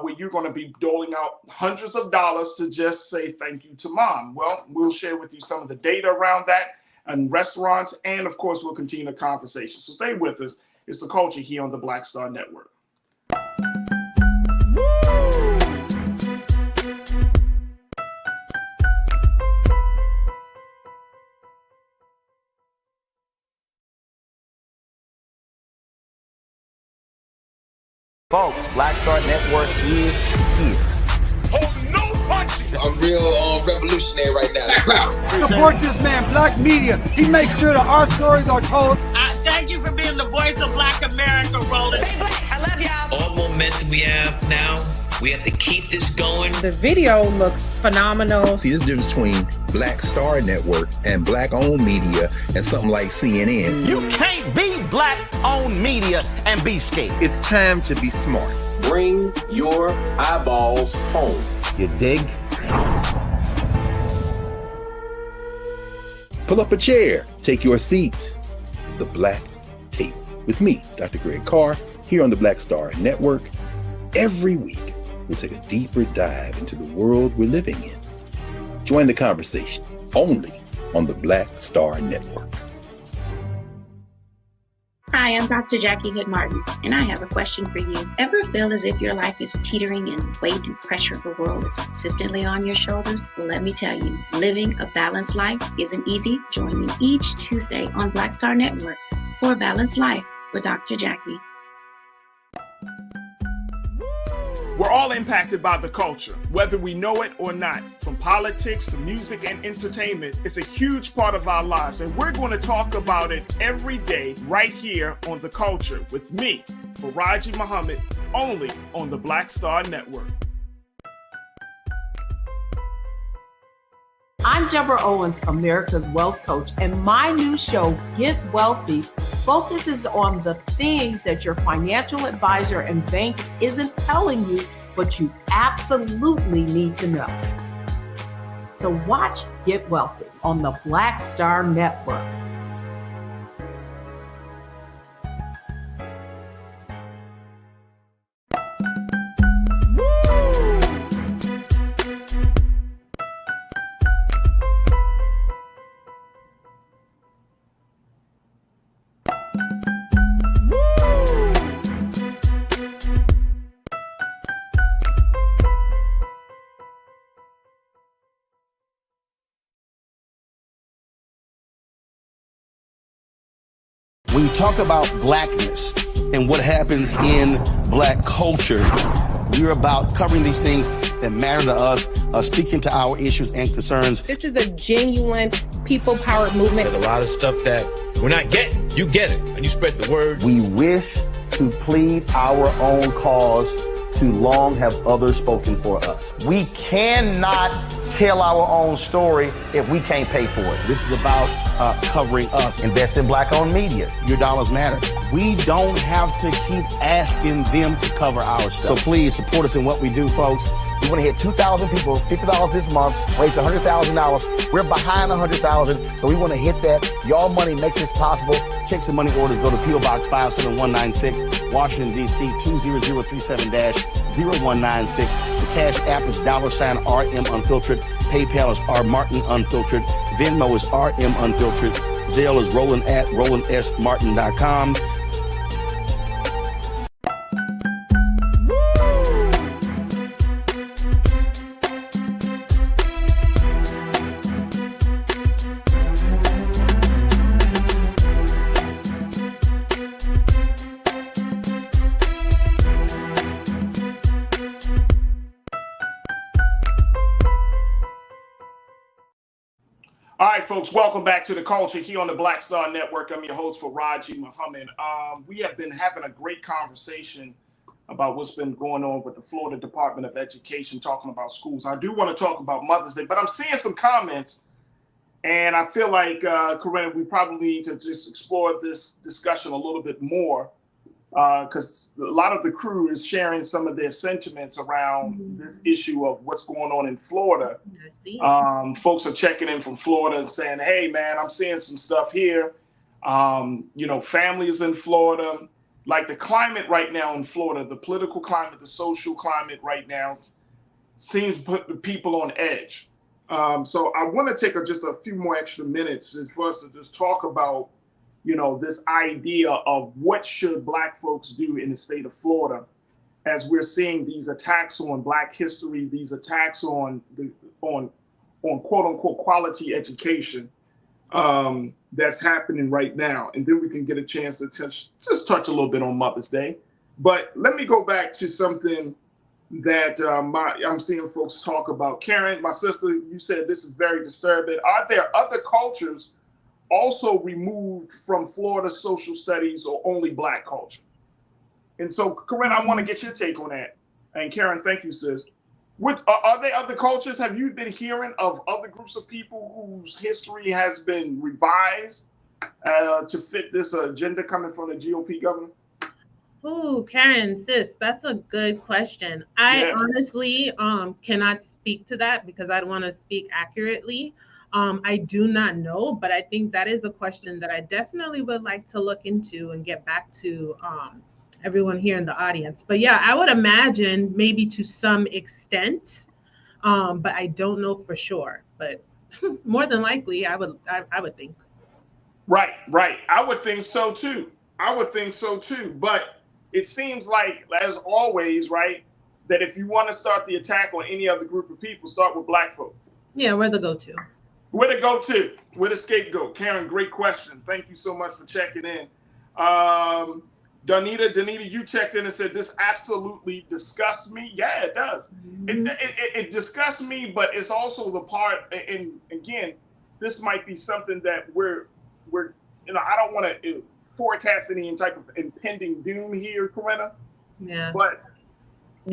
where you're going to be doling out hundreds of dollars to just say thank you to mom? Well, we'll share with you some of the data around that and restaurants, and of course, we'll continue the conversation. So stay with us. It's The Culture here on the Black Star Network. Folks, Black Star Network is here. Oh, no punching! I'm real revolutionary right now. Support this man, Black Media. He makes sure that our stories are told. Thank you for being the voice of Black America, Roland. Stay black. I love y'all. All momentum we have now, we have to keep this going. The video looks phenomenal. See, there's a difference between Black Star Network and black-owned media and something like CNN. You can't be black-owned media and be scared. It's time to be smart. Bring your eyeballs home. You dig? Pull up a chair. Take your seat. The Black Table. With me, Dr. Greg Carr, here on the Black Star Network. Every week, we'll take a deeper dive into the world we're living in. Join the conversation only on the Black Star Network. Hi, I'm Dr. Jackie Hood Martin, and I have a question for you. Ever feel as if your life is teetering and the weight and pressure of the world is consistently on your shoulders? Well, let me tell you, living a balanced life isn't easy. Join me each Tuesday on Black Star Network for A Balanced Life with Dr. Jackie. We're all impacted by the culture, whether we know it or not. From politics to music and entertainment, it's a huge part of our lives, and we're going to talk about it every day right here on The Culture with me, Farajii Muhammad, only on the Black Star Network. I'm Deborah Owens, America's Wealth Coach, and my new show, Get Wealthy, focuses on the things that your financial advisor and bank isn't telling you, but you absolutely need to know. So watch Get Wealthy on the Black Star Network. When you talk about blackness and what happens in black culture, we're about covering these things that matter to us, speaking to our issues and concerns. This is a genuine people-powered movement. There's a lot of stuff that we're not getting. You get it, and you spread the word. We wish to plead our own cause. Too long have others spoken for us. We cannot tell our own story if we can't pay for it. This is about covering us. Invest in black-owned media. Your dollars matter. We don't have to keep asking them to cover our stuff. So please support us in what we do, folks. We want to hit 2,000 people, $50 this month, raise $100,000. We're behind 100,000, so we want to hit that. Y'all money makes this possible. Checks and money orders go to P.O. Box 57196, Washington, D.C. 20037-0196. The Cash App is $RM Unfiltered. PayPal is R Martin Unfiltered. Venmo is RM Unfiltered. Zelle is roland@rolandsmartin.com. All right, folks, welcome back to The Culture here on the Black Star Network. I'm your host, Farajii Muhammad. We have been having a great conversation about what's been going on with the Florida Department of Education, talking about schools. I do want to talk about Mother's Day, but I'm seeing some comments, and I feel like, Corinne, we probably need to just explore this discussion a little bit more, because a lot of the crew is sharing some of their sentiments around this issue of what's going on in Florida. Folks are checking in from Florida and saying, hey, man, I'm seeing some stuff here. Families in Florida, like the climate right now in Florida, the political climate, the social climate right now seems to put the people on edge. So I want to take just a few more extra minutes for us to just talk about this idea of what should Black folks do in the state of Florida, as we're seeing these attacks on Black history, these attacks on quote unquote quality education that's happening right now. And then we can get a chance to touch a little bit on Mother's Day. But let me go back to something that I'm seeing folks talk about. Karen, my sister, you said this is very disturbing. Are there other cultures also removed from Florida social studies, or only Black culture? And so, Corinne, I want to get your take on that. And Karen, thank you, sis. Are there other cultures? Have you been hearing of other groups of people whose history has been revised to fit this agenda coming from the GOP governor? Ooh, Karen, sis, that's a good question. I honestly cannot speak to that because I don't want to speak accurately. I do not know, but I think that is a question that I definitely would like to look into and get back to everyone here in the audience. But yeah, I would imagine maybe to some extent, but I don't know for sure. But more than likely, I would think. Right. I would think so too. But it seems like, as always, right, that if you want to start the attack on any other group of people, start with Black folks. Yeah, we're the go-to. We're the go-to. We're the scapegoat. Karen, great question. Thank you so much for checking in. Danita, you checked in and said, this absolutely disgusts me. Yeah, it does. It disgusts me, but it's also the part, and again, this might be something that we're I don't want to forecast any type of impending doom here, Corinna. Yeah. But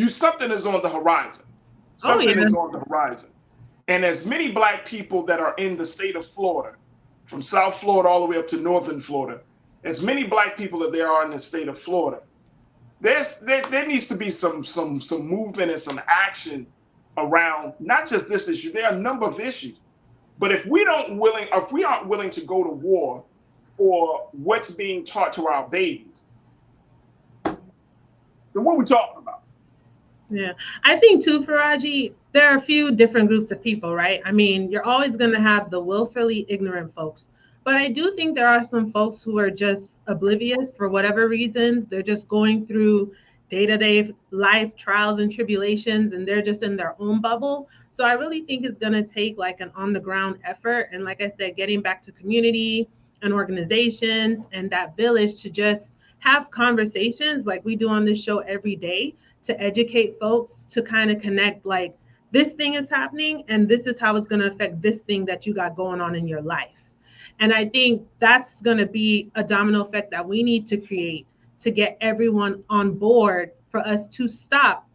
something is on the horizon. Something is on the horizon. And as many Black people that are in the state of Florida, from South Florida all the way up to Northern Florida, as many Black people that there are in the state of Florida, there needs to be some movement and some action around not just this issue. There are a number of issues, but if we aren't willing to go to war for what's being taught to our babies, then what are we talking about? Yeah, I think too, Farajii, there are a few different groups of people, right? I mean, you're always going to have the willfully ignorant folks, but I do think there are some folks who are just oblivious for whatever reasons. They're just going through day-to-day life trials and tribulations, and they're just in their own bubble. So I really think it's going to take like an on-the-ground effort, and like I said, getting back to community and organizations and that village to just have conversations like we do on this show every day, to educate folks, to kind of connect like this thing is happening and this is how it's going to affect this thing that you got going on in your life. And I think that's going to be a domino effect that we need to create to get everyone on board for us to stop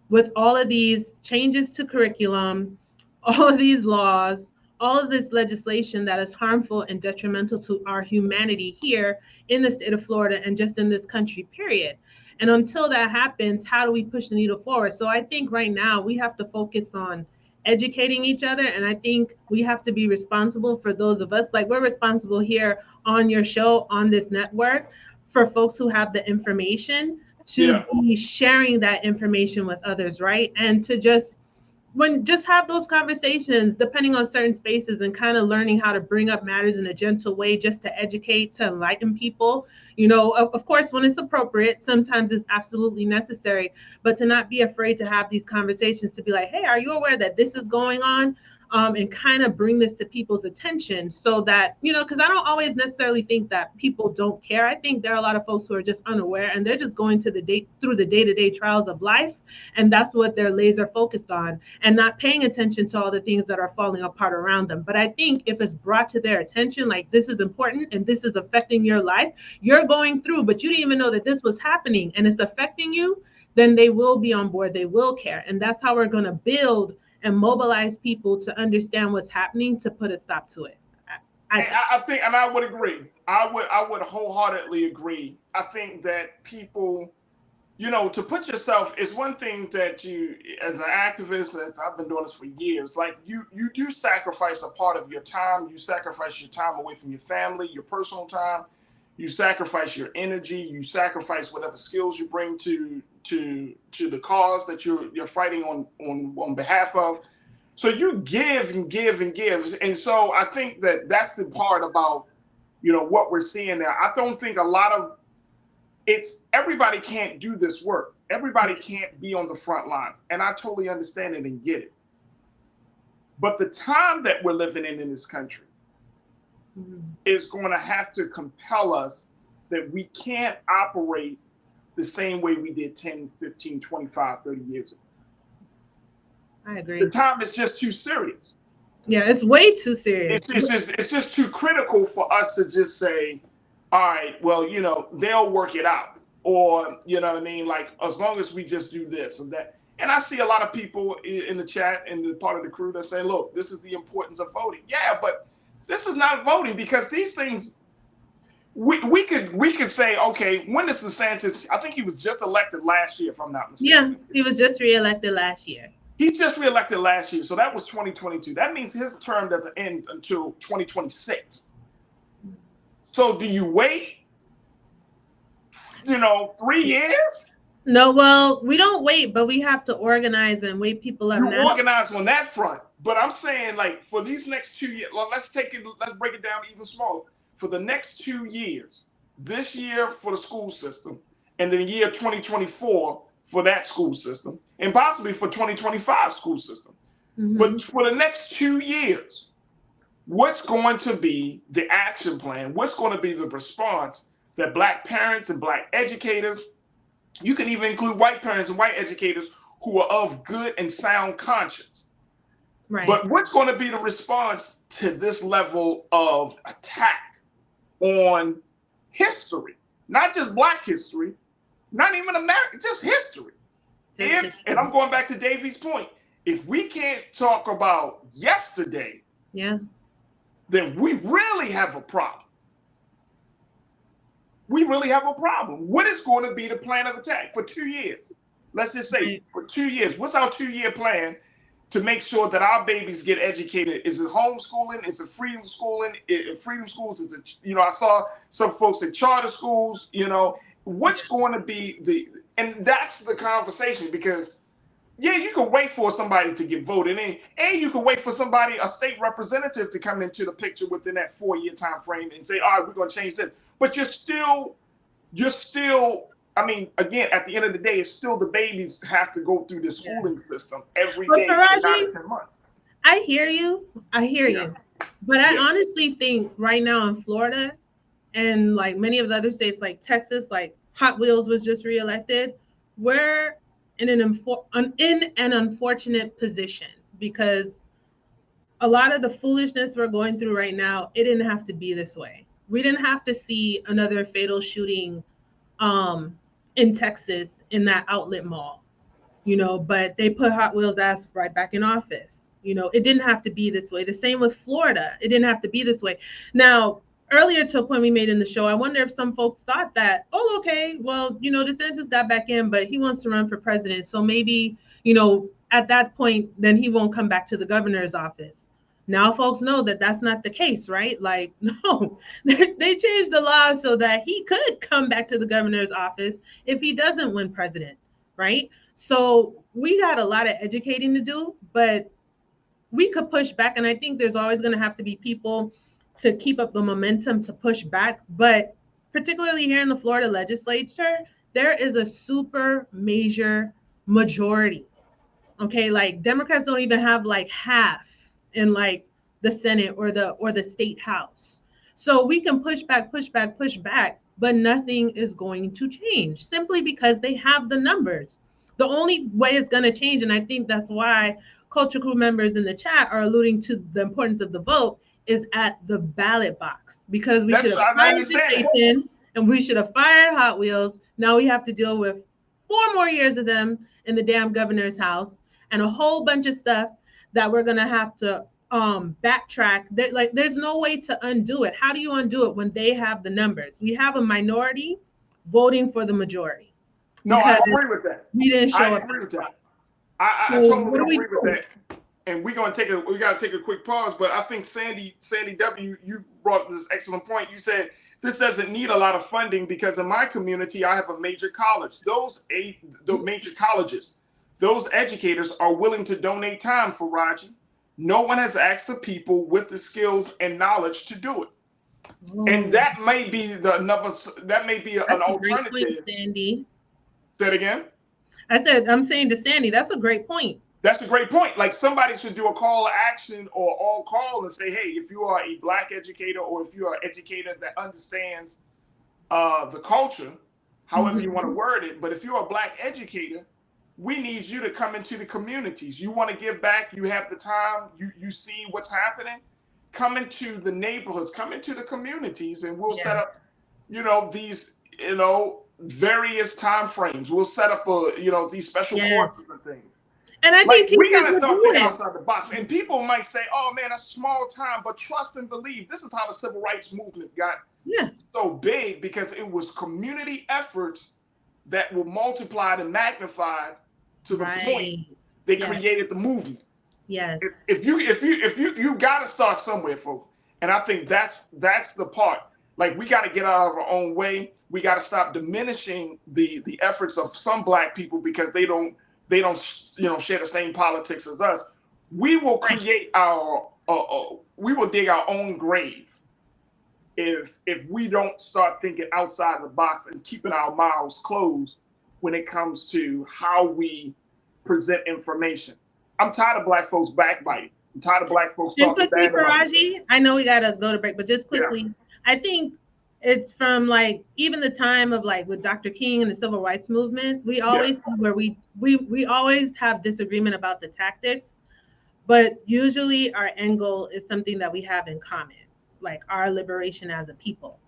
with all of these changes to curriculum, all of these laws, all of this legislation that is harmful and detrimental to our humanity here in the state of Florida and just in this country, period. And until that happens, how do we push the needle forward? So I think right now we have to focus on educating each other. And I think we have to be responsible for those of us, like we're responsible here on your show, on this network, for folks who have the information to be sharing that information with others, right? And to just have those conversations depending on certain spaces and kind of learning how to bring up matters in a gentle way, just to educate, to enlighten people. You know, of course, when it's appropriate, sometimes it's absolutely necessary, but to not be afraid to have these conversations, to be like, hey, are you aware that this is going on? And kind of bring this to people's attention so that, you know, because I don't always necessarily think that people don't care. I think there are a lot of folks who are just unaware and they're just going through the day-to-day trials of life. And that's what they're laser focused on and not paying attention to all the things that are falling apart around them. But I think if it's brought to their attention, like this is important and this is affecting your life, you're going through, but you didn't even know that this was happening and it's affecting you, then they will be on board. They will care. And that's how we're going to build and mobilize people to understand what's happening, to put a stop to it. I think, and I would agree. I would wholeheartedly agree. I think that people, you know, to put yourself is one thing that you, as an activist, as I've been doing this for years, like you do sacrifice a part of your time. You sacrifice your time away from your family, your personal time. You sacrifice your energy. You sacrifice whatever skills you bring to the cause that you're fighting on behalf of. So you give and give and give. And so I think that that's the part about, you know, what we're seeing there. I don't think a lot of everybody can't do this work. Everybody can't be on the front lines. And I totally understand it and get it. But the time that we're living in this country is going to have to compel us that we can't operate the same way we did 10, 15, 25, 30 years ago. I agree. The time is just too serious. Yeah, it's way too serious. It's just too critical for us to just say, all right, well, you know, they'll work it out. Or, you know what I mean? Like, as long as we just do this and that. And I see a lot of people in the chat and the part of the crew that say, look, this is the importance of voting. Yeah, but this is not voting, because these things, we could say, okay, when is DeSantis? I think he was just elected last year, if I'm not mistaken. Yeah, he was just reelected last year. He just reelected last year, so that was 2022. That means his term doesn't end until 2026. So do you wait, 3 years? No, well, we don't wait, but we have to organize and wake people up. You organize on that front. But I'm saying, like, for these next 2 years, well, let's break it down even smaller. For the next 2 years, this year for the school system, and then the year 2024 for that school system, and possibly for 2025 school system. Mm-hmm. But for the next 2 years, what's going to be the action plan? What's going to be the response that Black parents and Black educators, you can even include white parents and white educators who are of good and sound conscience. Right. But what's going to be the response to this level of attack on history? Not just Black history, not even American, just history. And I'm going back to Davy's point, if we can't talk about yesterday, then we really have a problem. we really have a problem. What is going to be the plan of attack for 2 years? Let's just say for 2 years. What's our 2-year plan to make sure that our babies get educated? Is it homeschooling? Is it freedom schooling? Freedom schools, is it, I saw some folks at charter schools, what's going to be and that's the conversation, because yeah, you can wait for somebody to get voted in, and you can wait for a state representative to come into the picture within that 4-year time frame and say, all right, we're going to change this. But you're still, I mean, again, at the end of the day, it's still the babies have to go through the schooling system every day for 9 to 10 months. I hear you. But I honestly think right now in Florida and like many of the other states like Texas, like Hot Wheels was just reelected, we're in an unfortunate position, because a lot of the foolishness we're going through right now, it didn't have to be this way. We didn't have to see another fatal shooting in Texas in that outlet mall, but they put Hot Wheels ass right back in office. It didn't have to be this way. The same with Florida. It didn't have to be this way. Now, earlier to a point we made in the show, I wonder if some folks thought that, oh, okay, well, DeSantis got back in, but he wants to run for president. So maybe, at that point, then he won't come back to the governor's office. Now folks know that that's not the case, right? Like, no, they changed the law so that he could come back to the governor's office if he doesn't win president, right? So we got a lot of educating to do, but we could push back. And I think there's always going to have to be people to keep up the momentum to push back. But particularly here in the Florida legislature, there is a super major majority. Okay, like Democrats don't even have like half in like the Senate or the state house. So we can push back, but nothing is going to change simply because they have the numbers. The only way it's going to change, and I think that's why Culture Crew members in the chat are alluding to the importance of the vote, is at the ballot box, because we should have fired Satan and we should have fired Hot Wheels. Now we have to deal with 4 more years of them in the damn governor's house and a whole bunch of stuff that we're gonna have to backtrack. There's no way to undo it. How do you undo it when they have the numbers? We have a minority voting for the majority. No, I agree with that. We didn't show up. I agree with that. I totally agree with that. And we gotta take a quick pause, but I think Sandy W, you brought up this excellent point. You said this doesn't need a lot of funding because in my community I have a major college. The major colleges, those educators are willing to donate time for Farajii. No one has asked the people with the skills and knowledge to do it. And that may be an alternative. Point, Sandy. Say it again. I'm saying to Sandy, that's a great point. That's a great point. Like somebody should do a call to action or all call and say, hey, if you are a Black educator or if you are an educator that understands the culture, however you want to word it, but if you're a Black educator, we need you to come into the communities. You want to give back, you have the time, you see what's happening, come into the neighborhoods, come into the communities, and we'll set up, these, various time frames. We'll set up these special courses and things. And I think we gotta think outside the box. And people might say, "Oh man, that's small time," but trust and believe. This is how the civil rights movement got so big, because it was community efforts that were multiplied and magnified to the point they created the movement. Yes. If you gotta start somewhere, folks. And I think that's the part. Like we got to get out of our own way. We got to stop diminishing the efforts of some Black people because they don't share the same politics as us. We will create we will dig our own grave if we don't start thinking outside the box and keeping our mouths closed when it comes to how we present information. I'm tired of Black folks backbiting. I'm tired of Black folks talking quickly, bad about Farajii, I know we gotta go to break, but just quickly, I think it's from like even the time of like with Dr. King and the civil rights movement, we always where we always have disagreement about the tactics, but usually our end goal is something that we have in common, like our liberation as a people.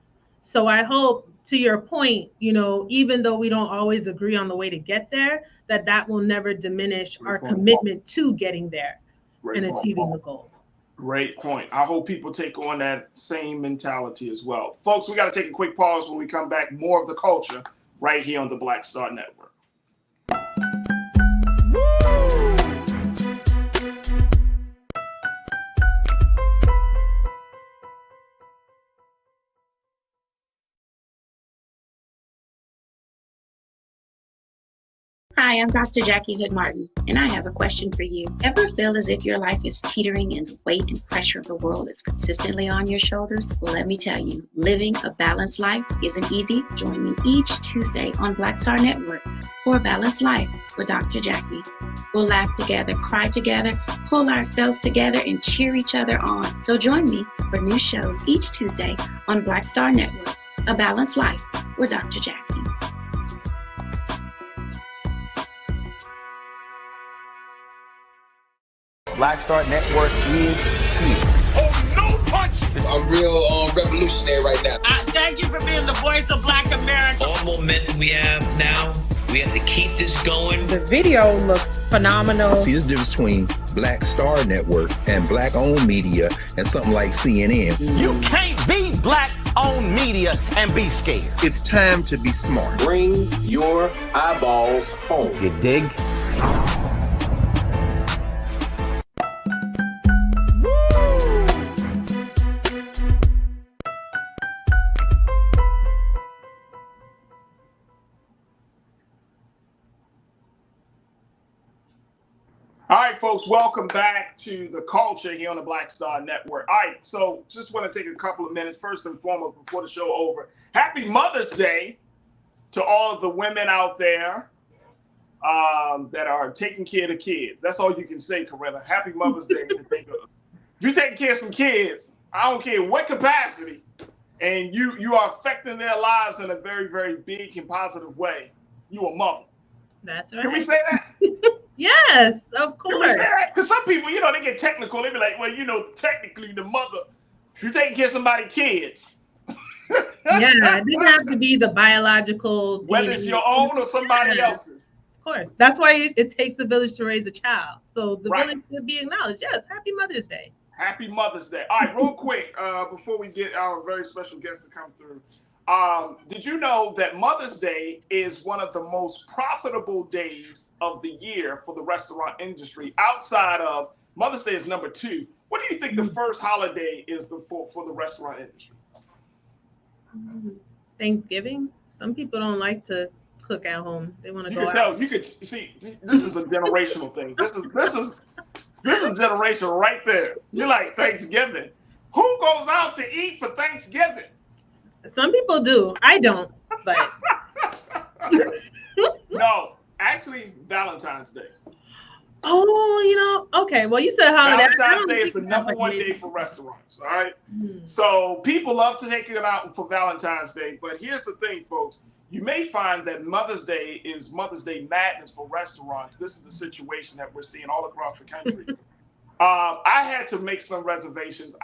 So I hope, to your point, even though we don't always agree on the way to get there, that will never diminish our commitment to getting there and achieving the goal. Great point. I hope people take on that same mentality as well. Folks, we got to take a quick pause. When we come back, more of the culture right here on the Black Star Network. Hi, I'm Dr. Jackie Hood Martin, and I have a question for you. Ever feel as if your life is teetering and the weight and pressure of the world is consistently on your shoulders? Well, let me tell you, living a balanced life isn't easy. Join me each Tuesday on Black Star Network for A Balanced Life with Dr. Jackie. We'll laugh together, cry together, pull ourselves together, and cheer each other on. So join me for new shows each Tuesday on Black Star Network, A Balanced Life with Dr. Jackie. Black Star Network is here. Oh, no punch! I'm real revolutionary right now. Thank you for being the voice of Black America. All momentum we have now, we have to keep this going. The video looks phenomenal. See, this difference between Black Star Network and Black-owned media and something like CNN. You can't be Black-owned media and be scared. It's time to be smart. Bring your eyeballs home. You dig? All right, folks, welcome back to the culture here on the Black Star Network. All right, so just want to take a couple of minutes, first and foremost, before the show over. Happy Mother's Day to all of the women out there that are taking care of the kids. That's all you can say, Corinna. Happy Mother's Day to take care. If you're taking care of some kids, I don't care what capacity, and you are affecting their lives in a very, very big and positive way, you a mother. That's right. Can we say that? Yes, of course. Because some people, they get technical. They be like, well, technically the mother, if you're taking care of somebody's kids. Yeah, it doesn't have to be the biological. Whether it's your own or somebody else's. Of course. That's why it takes a village to raise a child. So the Right. village should be acknowledged. Yes, happy Mother's Day. Happy Mother's Day. All right, real quick, before we get our very special guest to come through. Did you know that Mother's Day is one of the most profitable days of the year for the restaurant industry? Outside of Mother's Day is number 2. What do you think the first holiday is for the restaurant industry? Thanksgiving. Some people don't like to cook at home. They want to go out. You could see. This is a generational thing. This is generational right there. You're like Thanksgiving. Who goes out to eat for Thanksgiving? Some people do. I don't, but no, actually Valentine's Day. Oh, okay. Well, you said holiday. Valentine's Day is the number 1 day for restaurants. All right. So people love to take it out for Valentine's Day. But here's the thing, folks. You may find that Mother's Day is Mother's Day madness for restaurants. This is the situation that we're seeing all across the country. I had to make some reservations.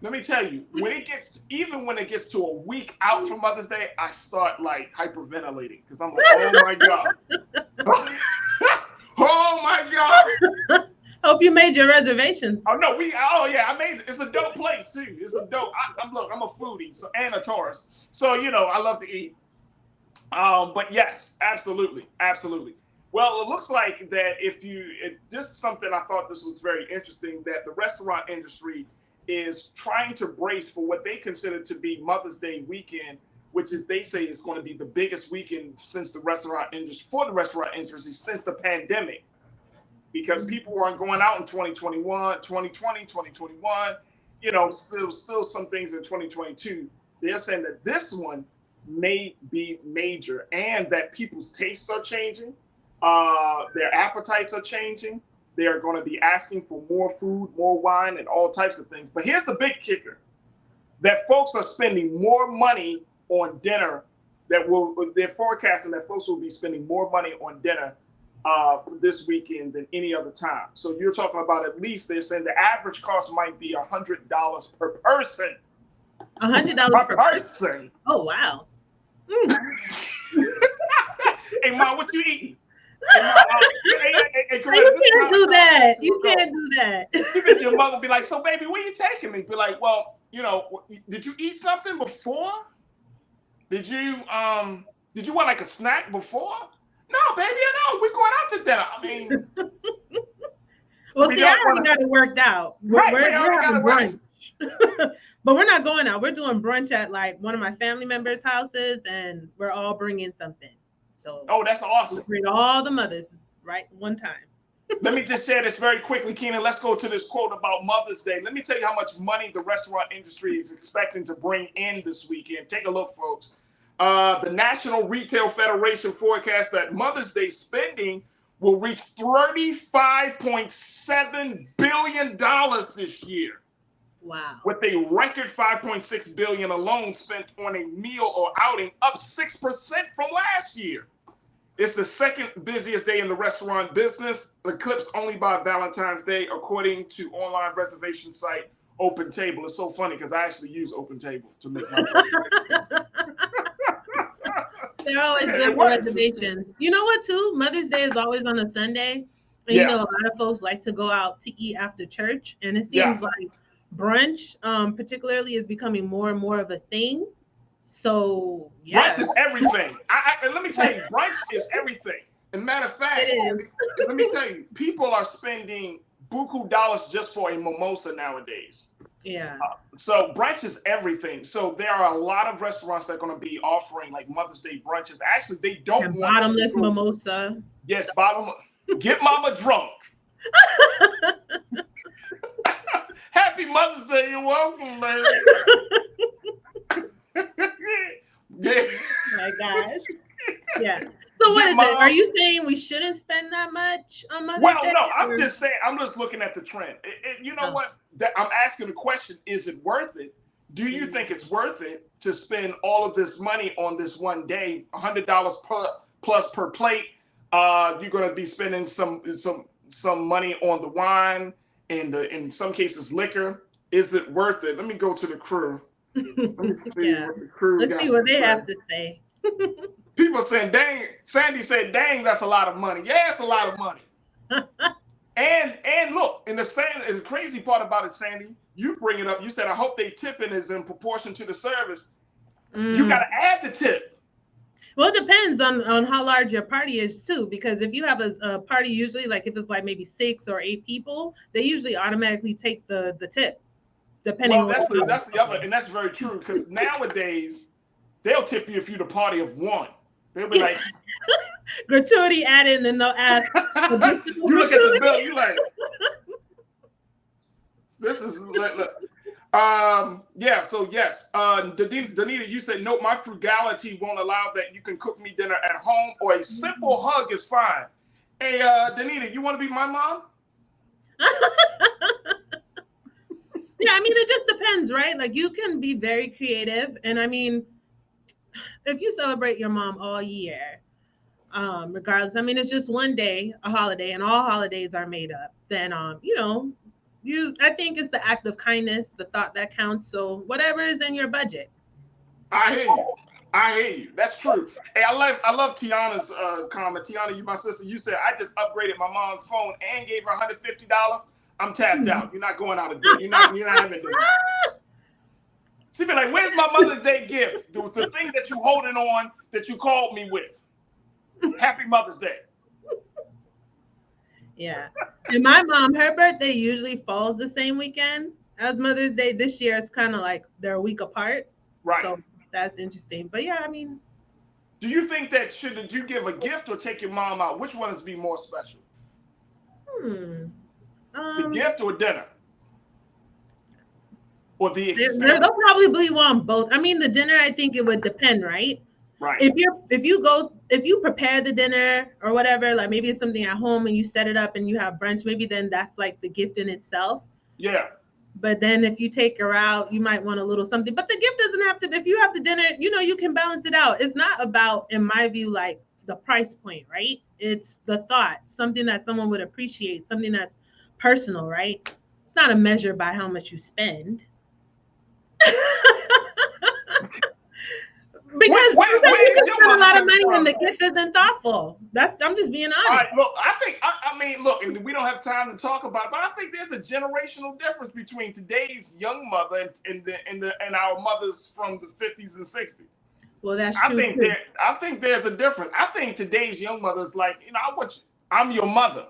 Let me tell you, when it gets to a week out from Mother's Day, I start like hyperventilating because I'm like, oh my God. Oh my God. Hope you made your reservations. Oh no, I made it. It's a dope place too. It's a dope. I'm a foodie and a tourist. So, I love to eat. But yes, absolutely. Well, it looks like that just something I thought this was very interesting, that the restaurant industry is trying to brace for what they consider to be Mother's Day weekend, which is, they say, is going to be the biggest weekend since the restaurant industry since the pandemic, because people weren't going out in 2020, 2021, still some things in 2022. They're saying that this one may be major, and that people's tastes are changing. Their appetites are changing. They are going to be asking for more food, more wine, and all types of things. But here's the big kicker, that folks are spending more money on dinner. They're forecasting that folks will be spending more money on dinner for this weekend than any other time. So you're talking about, at least they're saying the average cost might be $100 per person. $100 per person. Oh, wow. Hey, Mom, what you eating? You can't do that. You can't do that. Even your mother be like, so baby, where you taking me? Be like, well, did you eat something before? Did you want like a snack before? No, baby, I know. We're going out to dinner. I mean, well, see, I already got it worked out. We're having brunch. But we're not going out. We're doing brunch at like one of my family members' houses, and we're all bringing something. So that's awesome. We'll bring all the mothers right one time. Let me just share this very quickly, Keenan. Let's go to this quote about Mother's Day. Let me tell you how much money the restaurant industry is expecting to bring in this weekend. Take a look, folks. The National Retail Federation forecasts that Mother's Day spending will reach $35.7 billion this year. Wow. With a record $5.6 billion alone spent on a meal or outing, up 6% from last year. It's the second busiest day in the restaurant business, eclipsed only by Valentine's Day, according to online reservation site Open Table. It's so funny because I actually use Open Table to make my They're always good for reservations. You know what, too? Mother's Day is always on a Sunday. And you know, a lot of folks like to go out to eat after church. And it seems like brunch, particularly, is becoming more and more of a thing. So, brunch is everything. And let me tell you, brunch is everything. And matter of fact, let me tell you, people are spending buku dollars just for a mimosa nowadays. Yeah. So brunch is everything. So there are a lot of restaurants that are going to be offering like Mother's Day brunches. Actually, they don't want bottomless mimosa. Yes, get mama drunk. Happy Mother's Day. You're welcome, baby. Yeah. My gosh. Yeah. So what is it? Are you saying we shouldn't spend that much on Mother's Day? Well, no, I'm just saying, I'm just looking at the trend. You know what? I'm asking the question, is it worth it? Do you think it's worth it to spend all of this money on this one day, $100 plus per plate? You're going to be spending some money on the wine and in some cases liquor. Is it worth it? Let me go to the crew. Let me see what the crew Let's see what they have to say. People saying, dang, Sandy said, dang, that's a lot of money. Yeah, it's a lot of money. and look, and the crazy part about it, Sandy, you bring it up. You said, I hope they tipping is in proportion to the service. You got to add the tip. Well, it depends on how large your party is too, because if you have a party, usually like if it's like maybe 6 or 8 people, they usually automatically take the tip. Depending that's the other, and that's very true, because nowadays they'll tip you if you're the party of 1. They'll be like gratuity added, and then they'll ask. You look at the bill, you like, this is look. Yeah. So yes, Danita, you said no. My frugality won't allow that. You can cook me dinner at home, or a simple hug is fine. Hey, Danita, you want to be my mom? Yeah, I mean, it just depends, right? Like, you can be very creative, and I mean, if you celebrate your mom all year, regardless, I mean, it's just one day, a holiday, and all holidays are made up, then, I think it's the act of kindness, the thought that counts. So whatever is in your budget. I hear you. That's true. Hey, I love Tiana's comment. Tiana, you my sister. You said, I just upgraded my mom's phone and gave her $150. I'm tapped out. You're not going out of date. You're not having dinner. She be like, where's my Mother's Day gift? The thing that you holding on that you called me with. Happy Mother's Day. Yeah. And my mom, her birthday usually falls the same weekend as Mother's Day. This year, it's kind of like they're a week apart. Right. So that's interesting. But yeah, I mean. Do you think that should you give a gift or take your mom out? Which one is be more special? The gift or dinner? Or the experience? They'll probably want both. I mean, the dinner, I think it would depend, right? Right. If you prepare the dinner or whatever, like maybe it's something at home and you set it up and you have brunch, maybe then that's like the gift in itself. Yeah. But then if you take her out, you might want a little something. But the gift doesn't have to, if you have the dinner, you can balance it out. It's not about, in my view, like the price point, right? It's the thought, something that someone would appreciate, something that's personal, right? It's not a measure by how much you spend. Because sometimes you can spend a lot of money and the from? gift isn't thoughtful. I'm just being honest. All right, look, I mean, look, and we don't have time to talk about it, but I think there's a generational difference between today's young mother and our mothers from the 50s and 60s. Well, that's true. I think there's a difference. I think today's young mother's like, I'm your mother.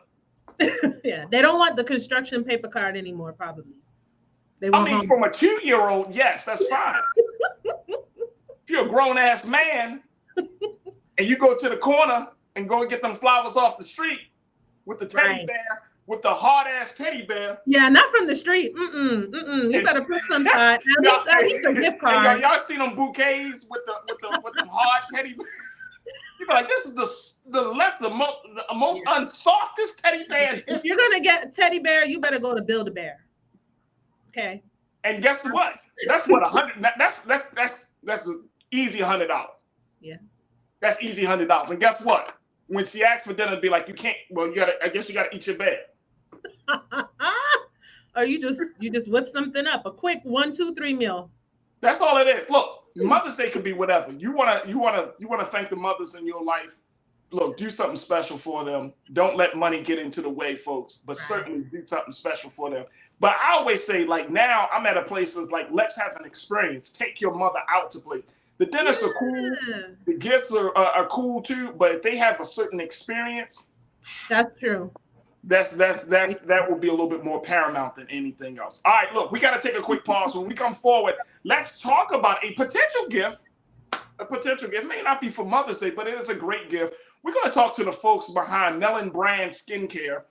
Yeah, they don't want the construction paper card anymore, probably. From a 2-year-old, yes, that's fine. If you're a grown-ass man and you go to the corner and go and get them flowers off the street with the teddy bear, with the hard-ass teddy bear. Yeah, not from the street. You better put some thought. At least a gift card. Y'all see them bouquets with the hard teddy bear? You be like, this is the most unsoftest teddy bear. If you're gonna get a teddy bear, you better go to Build-A-Bear. Okay. And guess what? That's what that's an easy $100. Yeah. That's easy $100. And guess what? When she asks for dinner, it'd be like, you can't. Well, I guess you gotta eat your bed. Or you just whip something up, a quick 1, 2, 3 meal. That's all it is. Look, Mother's Day could be whatever. You wanna thank the mothers in your life. Look, do something special for them. Don't let money get into the way, folks. But certainly do something special for them. But I always say, like, now I'm at a place that's like, let's have an experience. Take your mother out to play. The dinners are cool. The gifts are cool too. But if they have a certain experience, that's true. That will be a little bit more paramount than anything else. All right, look, we got to take a quick pause. When we come forward, let's talk about a potential gift. A potential gift may not be for Mother's Day, but it is a great gift. We're going to talk to the folks behind Melon Brand Skincare.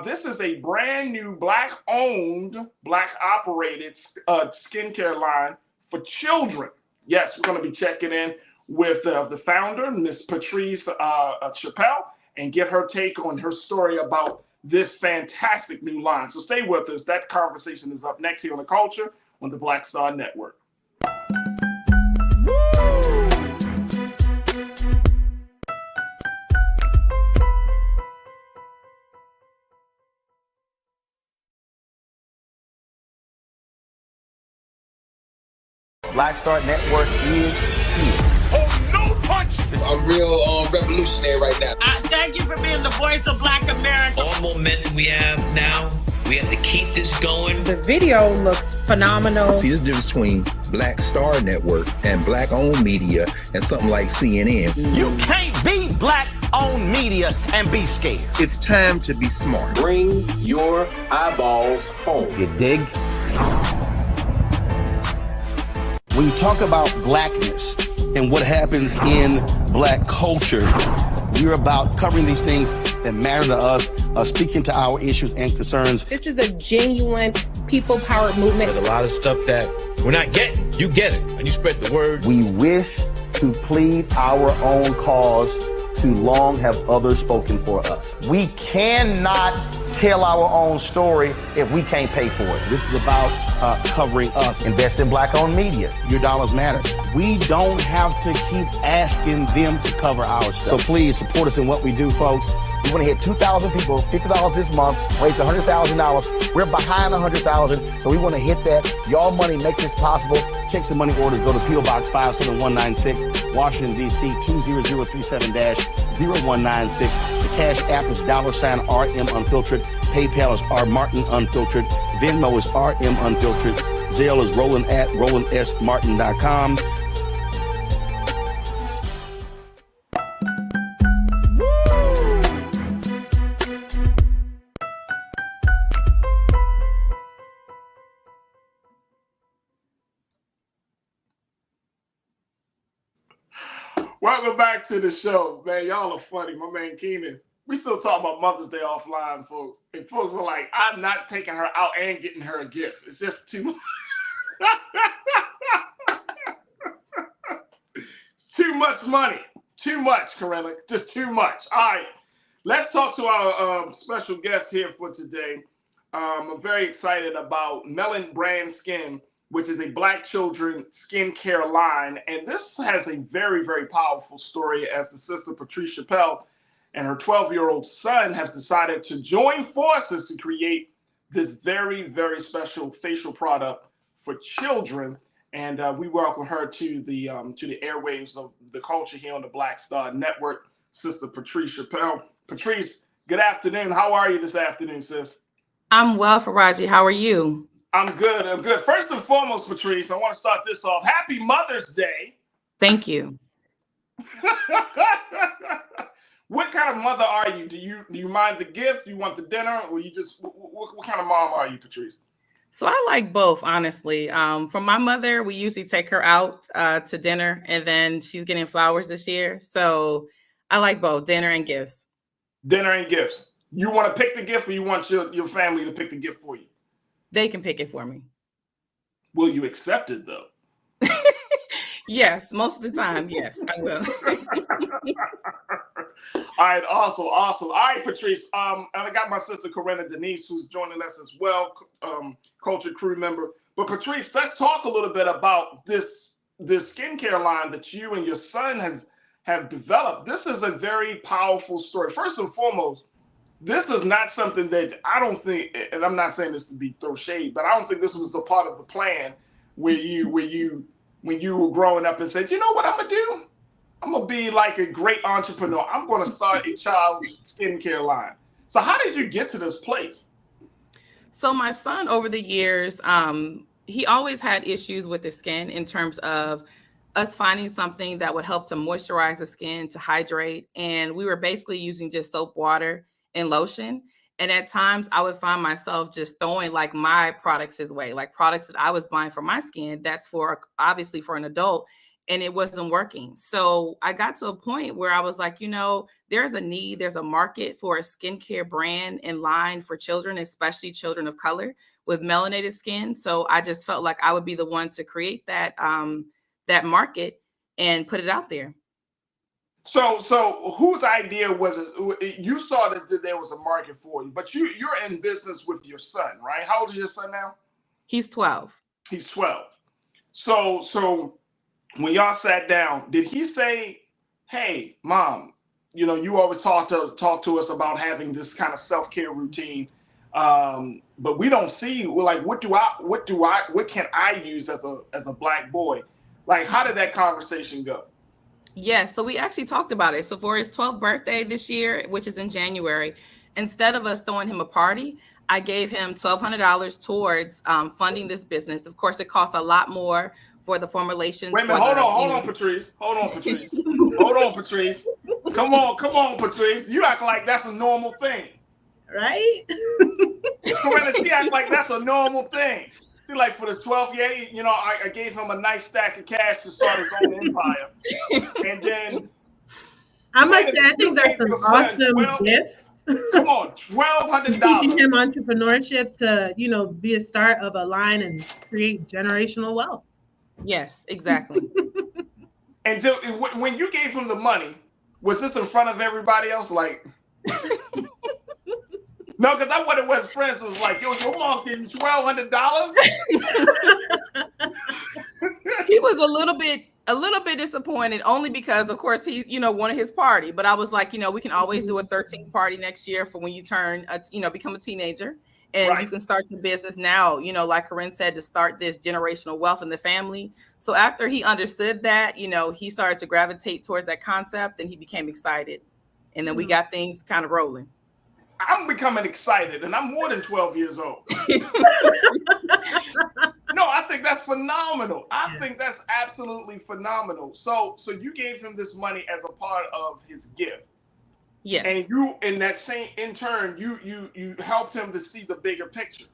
This is a brand new Black-owned, Black-operated skincare line for children. Yes, we're going to be checking in with the founder, Miss Patrice Chappelle, and get her take on her story about this fantastic new line. So stay with us. That conversation is up next here on The Culture on the Black Star Network. Black Star Network is here. Oh, no punch! I'm real revolutionary right now. Thank you for being the voice of Black America. All momentum we have now, we have to keep this going. The video looks phenomenal. See, this difference between Black Star Network and Black-owned media and something like CNN. You can't be Black-owned media and be scared. It's time to be smart. Bring your eyeballs home. You dig? When you talk about blackness and what happens in Black culture, we're about covering these things that matter to us, speaking to our issues and concerns. This is a genuine people-powered movement. There's a lot of stuff that we're not getting. You get it, and you spread the word. We wish to plead our own cause. Too long have others spoken for us. We cannot tell our own story if we can't pay for it. This is about covering us. Invest in Black-owned media. Your dollars matter. We don't have to keep asking them to cover our stuff. So please support us in what we do, folks. We want to hit 2,000 people, $50 this month, raise $100,000. We're behind 100,000, so we want to hit that. Y'all money makes this possible. Checks and money orders go to P.O. Box 57196, Washington, D.C. 20037-0196. The Cash App is $RM Unfiltered. PayPal is R Martin Unfiltered. Venmo is RM Unfiltered. Zelle is roland@rolandsmartin.com. Welcome back to the show, man. Y'all are funny. My man Keenan. We still talking about Mother's Day offline, folks. And folks are like, I'm not taking her out and getting her a gift. It's just too much. It's too much money. Too much, Corinna. Just too much. All right. Let's talk to our special guest here for today. I'm very excited about Melon Brand Skin, which is a Black children skincare line. And this has a very, very powerful story as the sister Patrice Chappelle and her 12-year-old son has decided to join forces to create this very, very special facial product for children. and we welcome her to the airwaves of the culture here on the Black Star Network. Sister Patrice Chappelle. Patrice, good afternoon. How are you this afternoon, sis? I'm well, Farajii. How are you? I'm good. I'm good. First and foremost, Patrice, I want to start this off. Happy Mother's Day. Thank you. What kind of mother are you? Do you mind the gift? Do you want the dinner, or you just what kind of mom are you, Patrice? So I like both, honestly. From my mother, we usually take her out to dinner, and then she's getting flowers this year. So I like both, dinner and gifts. Dinner and gifts. You want to pick the gift, or you want your family to pick the gift for you? They can pick it for me. Will you accept it, though? Yes, most of the time, yes, I will. All right, awesome. All right, Patrice. And I got my sister Corinna Denise, who's joining us as well, culture crew member. But Patrice, let's talk a little bit about this skincare line that you and your son have developed. This is a very powerful story. First and foremost, this is not something that I don't think, and I'm not saying this to be throw shade, but I don't think this was a part of the plan when you were growing up and said, you know what I'm gonna do? I'm gonna be like a great entrepreneur. I'm gonna start a child's skincare line. So how did you get to this place? So my son, over the years, he always had issues with his skin in terms of us finding something that would help to moisturize the skin, to hydrate. And we were basically using just soap, water, and lotion. And at times I would find myself just throwing like my products his way, like products that I was buying for my skin. That's obviously for an adult, and it wasn't working. So I got to a point where I was like, there's a need, there's a market for a skincare brand and line for children, especially children of color with melanated skin. So I just felt like I would be the one to create that market and put it out there. So whose idea was it? You saw that there was a market for you, but you're in business with your son, right? How old is your son now? He's 12. He's 12. So when y'all sat down, did he say, "Hey, Mom, you always talk to us about having this kind of self-care routine, but we don't see what can I use as a Black boy?" Like, how did that conversation go? Yes, so we actually talked about it. So for his 12th birthday this year, which is in January, instead of us throwing him a party, I gave him $1,200 towards funding this business. Of course, it costs a lot more for the formulations. Wait a minute, hold on, Patrice. Hold on, Patrice. Come on, Patrice. You act like that's a normal thing. Right? Corinna, she act like that's a normal thing. See, like for this 12th year, I gave him a nice stack of cash to start his own empire. And then I must say, I think that's an awesome gift. Come on, $1,200. Teaching him entrepreneurship to, be a start of a line and create generational wealth. Yes, exactly. And when you gave him the money, was this in front of everybody else? Like, no, because I wonder what his friends was like. Yo, your mom gave you $1,200. He was a little bit disappointed, only because, of course, he wanted his party. But I was like, we can always do a 13th party next year for when you turn, become a teenager, and right. You can start your business now. Like Corinne said, to start this generational wealth in the family. So after he understood that, he started to gravitate towards that concept, and he became excited, and then we got things kind of rolling. I'm becoming excited, and I'm more than 12 years old. No, I think that's phenomenal. I think that's absolutely phenomenal. So you gave him this money as a part of his gift. Yes. And you, in turn, you helped him to see the bigger picture.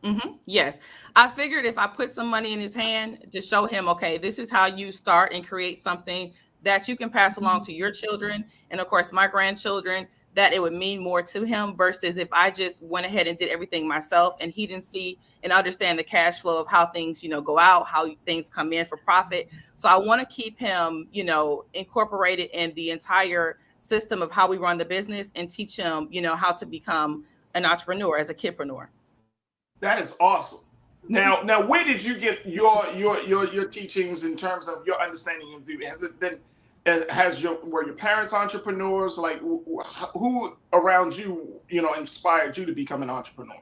Mm-hmm. Yes. I figured if I put some money in his hand to show him, okay, this is how you start and create something that you can pass along to your children, and of course my grandchildren, that it would mean more to him versus if I just went ahead and did everything myself and he didn't see and understand the cash flow of how things, go out, how things come in for profit. So I want to keep him, incorporated in the entire system of how we run the business and teach him, how to become an entrepreneur as a kidpreneur. That is awesome. Now, where did you get your teachings in terms of your understanding and view? Has it been were your parents entrepreneurs? Like, who around you, inspired you to become an entrepreneur?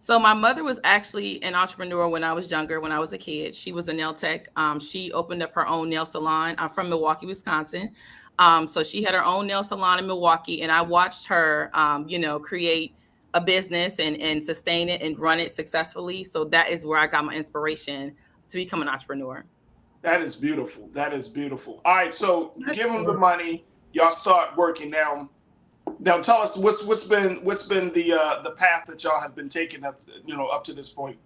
So my mother was actually an entrepreneur when I was younger, when I was a kid. She was a nail tech. She opened up her own nail salon. I'm from Milwaukee, Wisconsin. So she had her own nail salon in Milwaukee, and I watched her, create a business and sustain it and run it successfully. So that is where I got my inspiration to become an entrepreneur. That is beautiful. That is beautiful. All right, so you give them the money, y'all start working now. Now tell us what's been the path that y'all have been taking up to this point.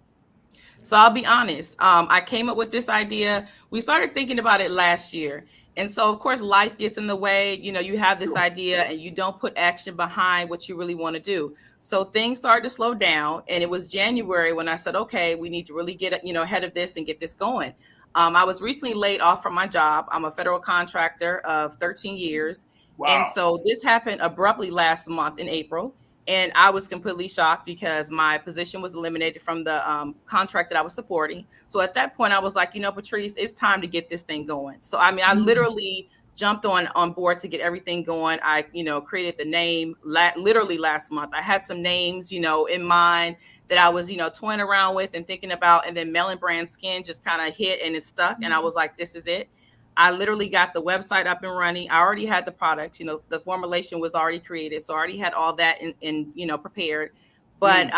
So I'll be honest. I came up with this idea. We started thinking about it last year. And so, of course, life gets in the way. You have this idea and you don't put action behind what you really want to do. So things started to slow down. And it was January when I said, okay, we need to really get ahead of this and get this going. I was recently laid off from my job. I'm a federal contractor of 13 years. Wow. And so this happened abruptly last month in April. And I was completely shocked because my position was eliminated from the contract that I was supporting. So at that point, I was like, Patrice, it's time to get this thing going. So, I literally jumped on board to get everything going. I, created the name literally last month. I had some names, in mind that I was, toying around with and thinking about. And then Melon Brand Skin just kind of hit and it stuck. And I was like, this is it. I literally got the website up and running. I already had the product, the formulation was already created. So I already had all that in prepared. But,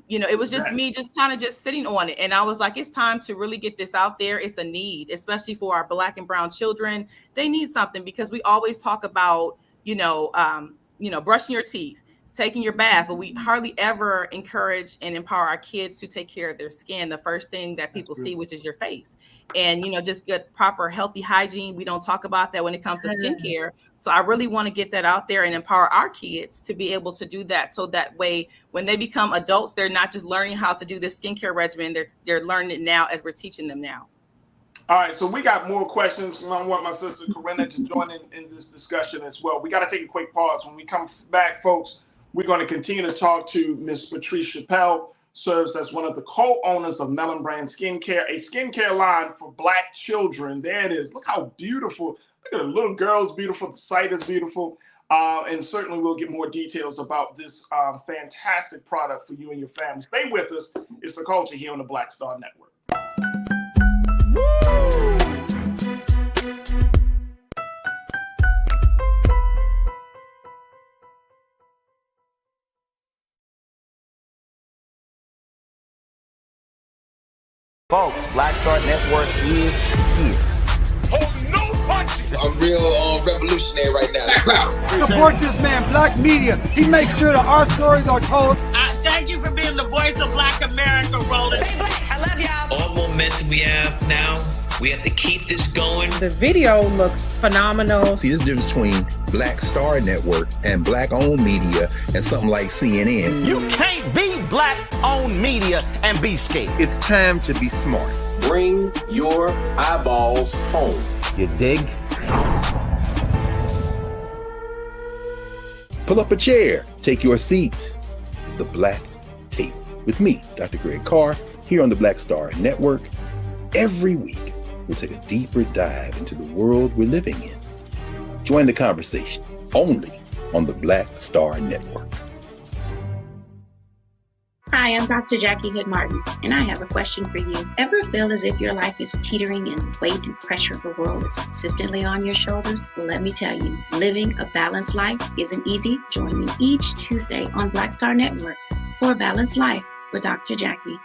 it was just me just kind of just sitting on it. And I was like, it's time to really get this out there. It's a need, especially for our Black and brown children. They need something because we always talk about, brushing your teeth, taking your bath, but we hardly ever encourage and empower our kids to take care of their skin. The first thing that people see, which is your face, and, just get proper healthy hygiene. We don't talk about that when it comes to skincare. So I really want to get that out there and empower our kids to be able to do that. So that way, when they become adults, they're not just learning how to do this skincare regimen. They're learning it now as we're teaching them now. All right, so we got more questions. I want my sister Corinna to join in this discussion as well. We got to take a quick pause. When we come back, folks, we're going to continue to talk to Ms. Patrice Chappelle, serves as one of the co-owners of Melon Brand Skincare, a skincare line for Black children. There it is. Look how beautiful. Look at the little girl's beautiful. The site is beautiful. And certainly we'll get more details about this fantastic product for you and your family. Stay with us. It's The Culture here on the Black Star Network. Folks, Black Star Network is here. Oh, no punching! I'm real revolutionary right now. Support this man, Black Media. He makes sure that our stories are told. Thank you for being the voice of Black America, Roland. Hey, Black, I love y'all. All momentum we have now, we have to keep this going. The video looks phenomenal. See, this difference between Black Star Network and Black-owned media and something like CNN. You can't be Black-owned media and be scared. It's time to be smart. Bring your eyeballs home. You dig? Pull up a chair. Take your seat. The Black Table with me, Dr. Greg Carr, here on the Black Star Network. Every week, we'll take a deeper dive into the world we're living in. Join the conversation only on the Black Star Network. Hi, I'm Dr. Jackie Hood Martin, and I have a question for you. Ever feel as if your life is teetering and the weight and pressure of the world is consistently on your shoulders? Well, let me tell you, living a balanced life isn't easy. Join me each Tuesday on Black Star Network for A Balanced Life with Dr. Jackie.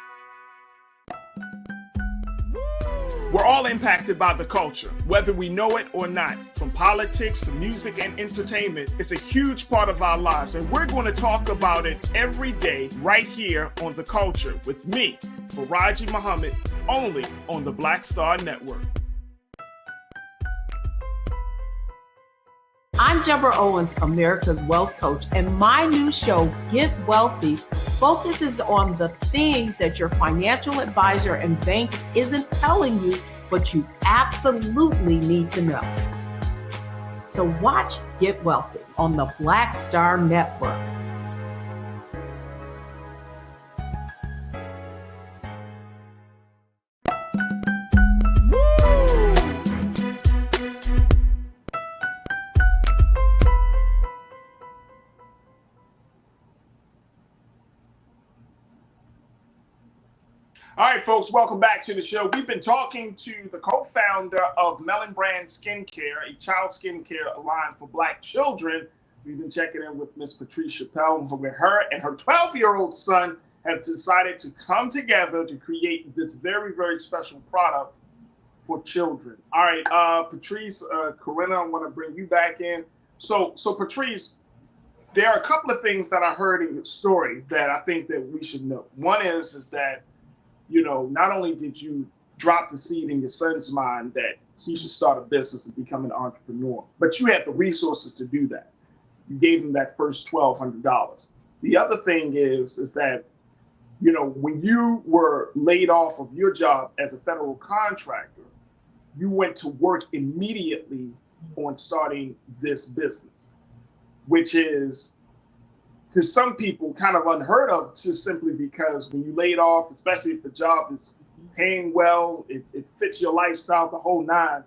We're all impacted by the culture, whether we know it or not. From politics to music and entertainment, it's a huge part of our lives, and we're going to talk about it every day right here on The Culture with me, Farajii Muhammad, only on the Black Star Network. I'm Deborah Owens, America's Wealth Coach, and my new show, Get Wealthy, focuses on the things that your financial advisor and bank isn't telling you, but you absolutely need to know. So watch Get Wealthy on the Black Star Network. All right, folks, welcome back to the show. We've been talking to the co-founder of Melon Brand Skincare, a child skincare line for Black children. We've been checking in with Miss Patrice Chappelle, where her and her 12-year-old son have decided to come together to create this very, very special product for children. All right, Patrice, Corinna, I want to bring you back in. So Patrice, there are a couple of things that I heard in your story that I think that we should know. One is that, you know, not only did you drop the seed in your son's mind that he should start a business and become an entrepreneur, but you had the resources to do that. You gave him that first $1,200. The other thing is that, you know, when you were laid off of your job as a federal contractor, you went to work immediately on starting this business, which is, to some people, kind of unheard of, just simply because when you laid off, especially if the job is paying well, it fits your lifestyle, the whole nine,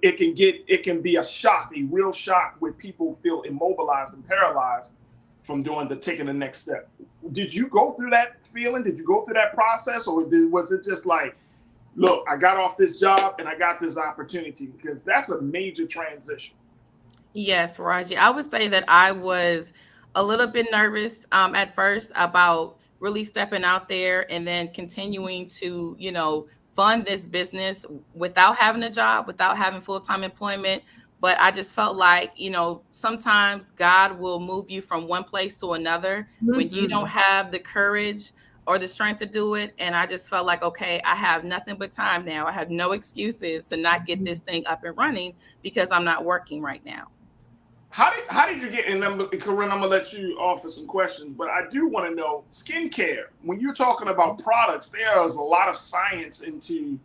it can be a shock, a real shock, where people feel immobilized and paralyzed from taking the next step. Did you go through that feeling? Did you go through that process, or was it just like, look, I got off this job and I got this opportunity? Because that's a major transition. Yes, Farajii. I would say that I was a little bit nervous at first about really stepping out there and then continuing to, you know, fund this business without having a job, without having full-time employment. But I just felt like, you know, sometimes God will move you from one place to another when you don't have the courage or the strength to do it. And I just felt like, okay, I have nothing but time now. I have no excuses to not get this thing up and running because I'm not working right now. How did you get in? Corinne, I'm gonna let you offer some questions, but I do want to know skincare. When you're talking about products, there is a lot of science into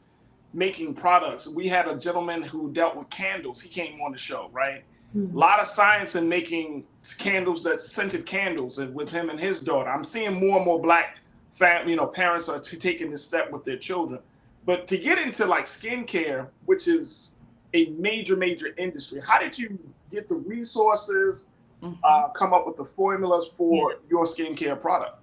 making products. We had a gentleman who dealt with candles. He came on the show, right? A lot of science in making candles, that scented candles, and with him and his daughter. I'm seeing more and more Black parents are taking this step with their children. But to get into like skincare, which is a major industry, how did you get the resources, come up with the formulas for your skincare product?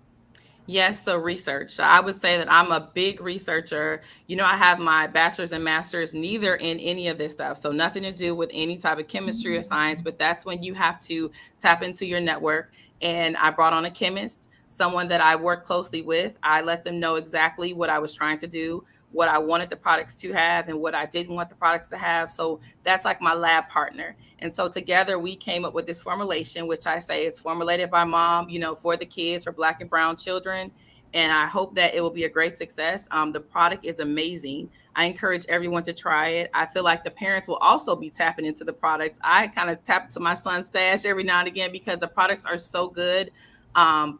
Yes, so research. So I would say that I'm a big researcher. You know, I have my bachelor's and master's neither in any of this stuff. So nothing to do with any type of chemistry or science, but that's when you have to tap into your network. And I brought on a chemist, someone that I work closely with. I let them know exactly what I was trying to do, what I wanted the products to have, and what I didn't want the products to have. So that's like my lab partner. And so together we came up with this formulation, which I say is formulated by mom, you know, for the kids, for Black and brown children. And I hope that it will be a great success. The product is amazing. I encourage everyone to try it. I feel like the parents will also be tapping into the products. I kind of tap to my son's stash every now and again because the products are so good.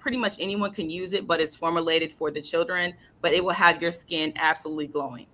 Pretty much anyone can use it, but it's formulated for the children, but it will have your skin absolutely glowing.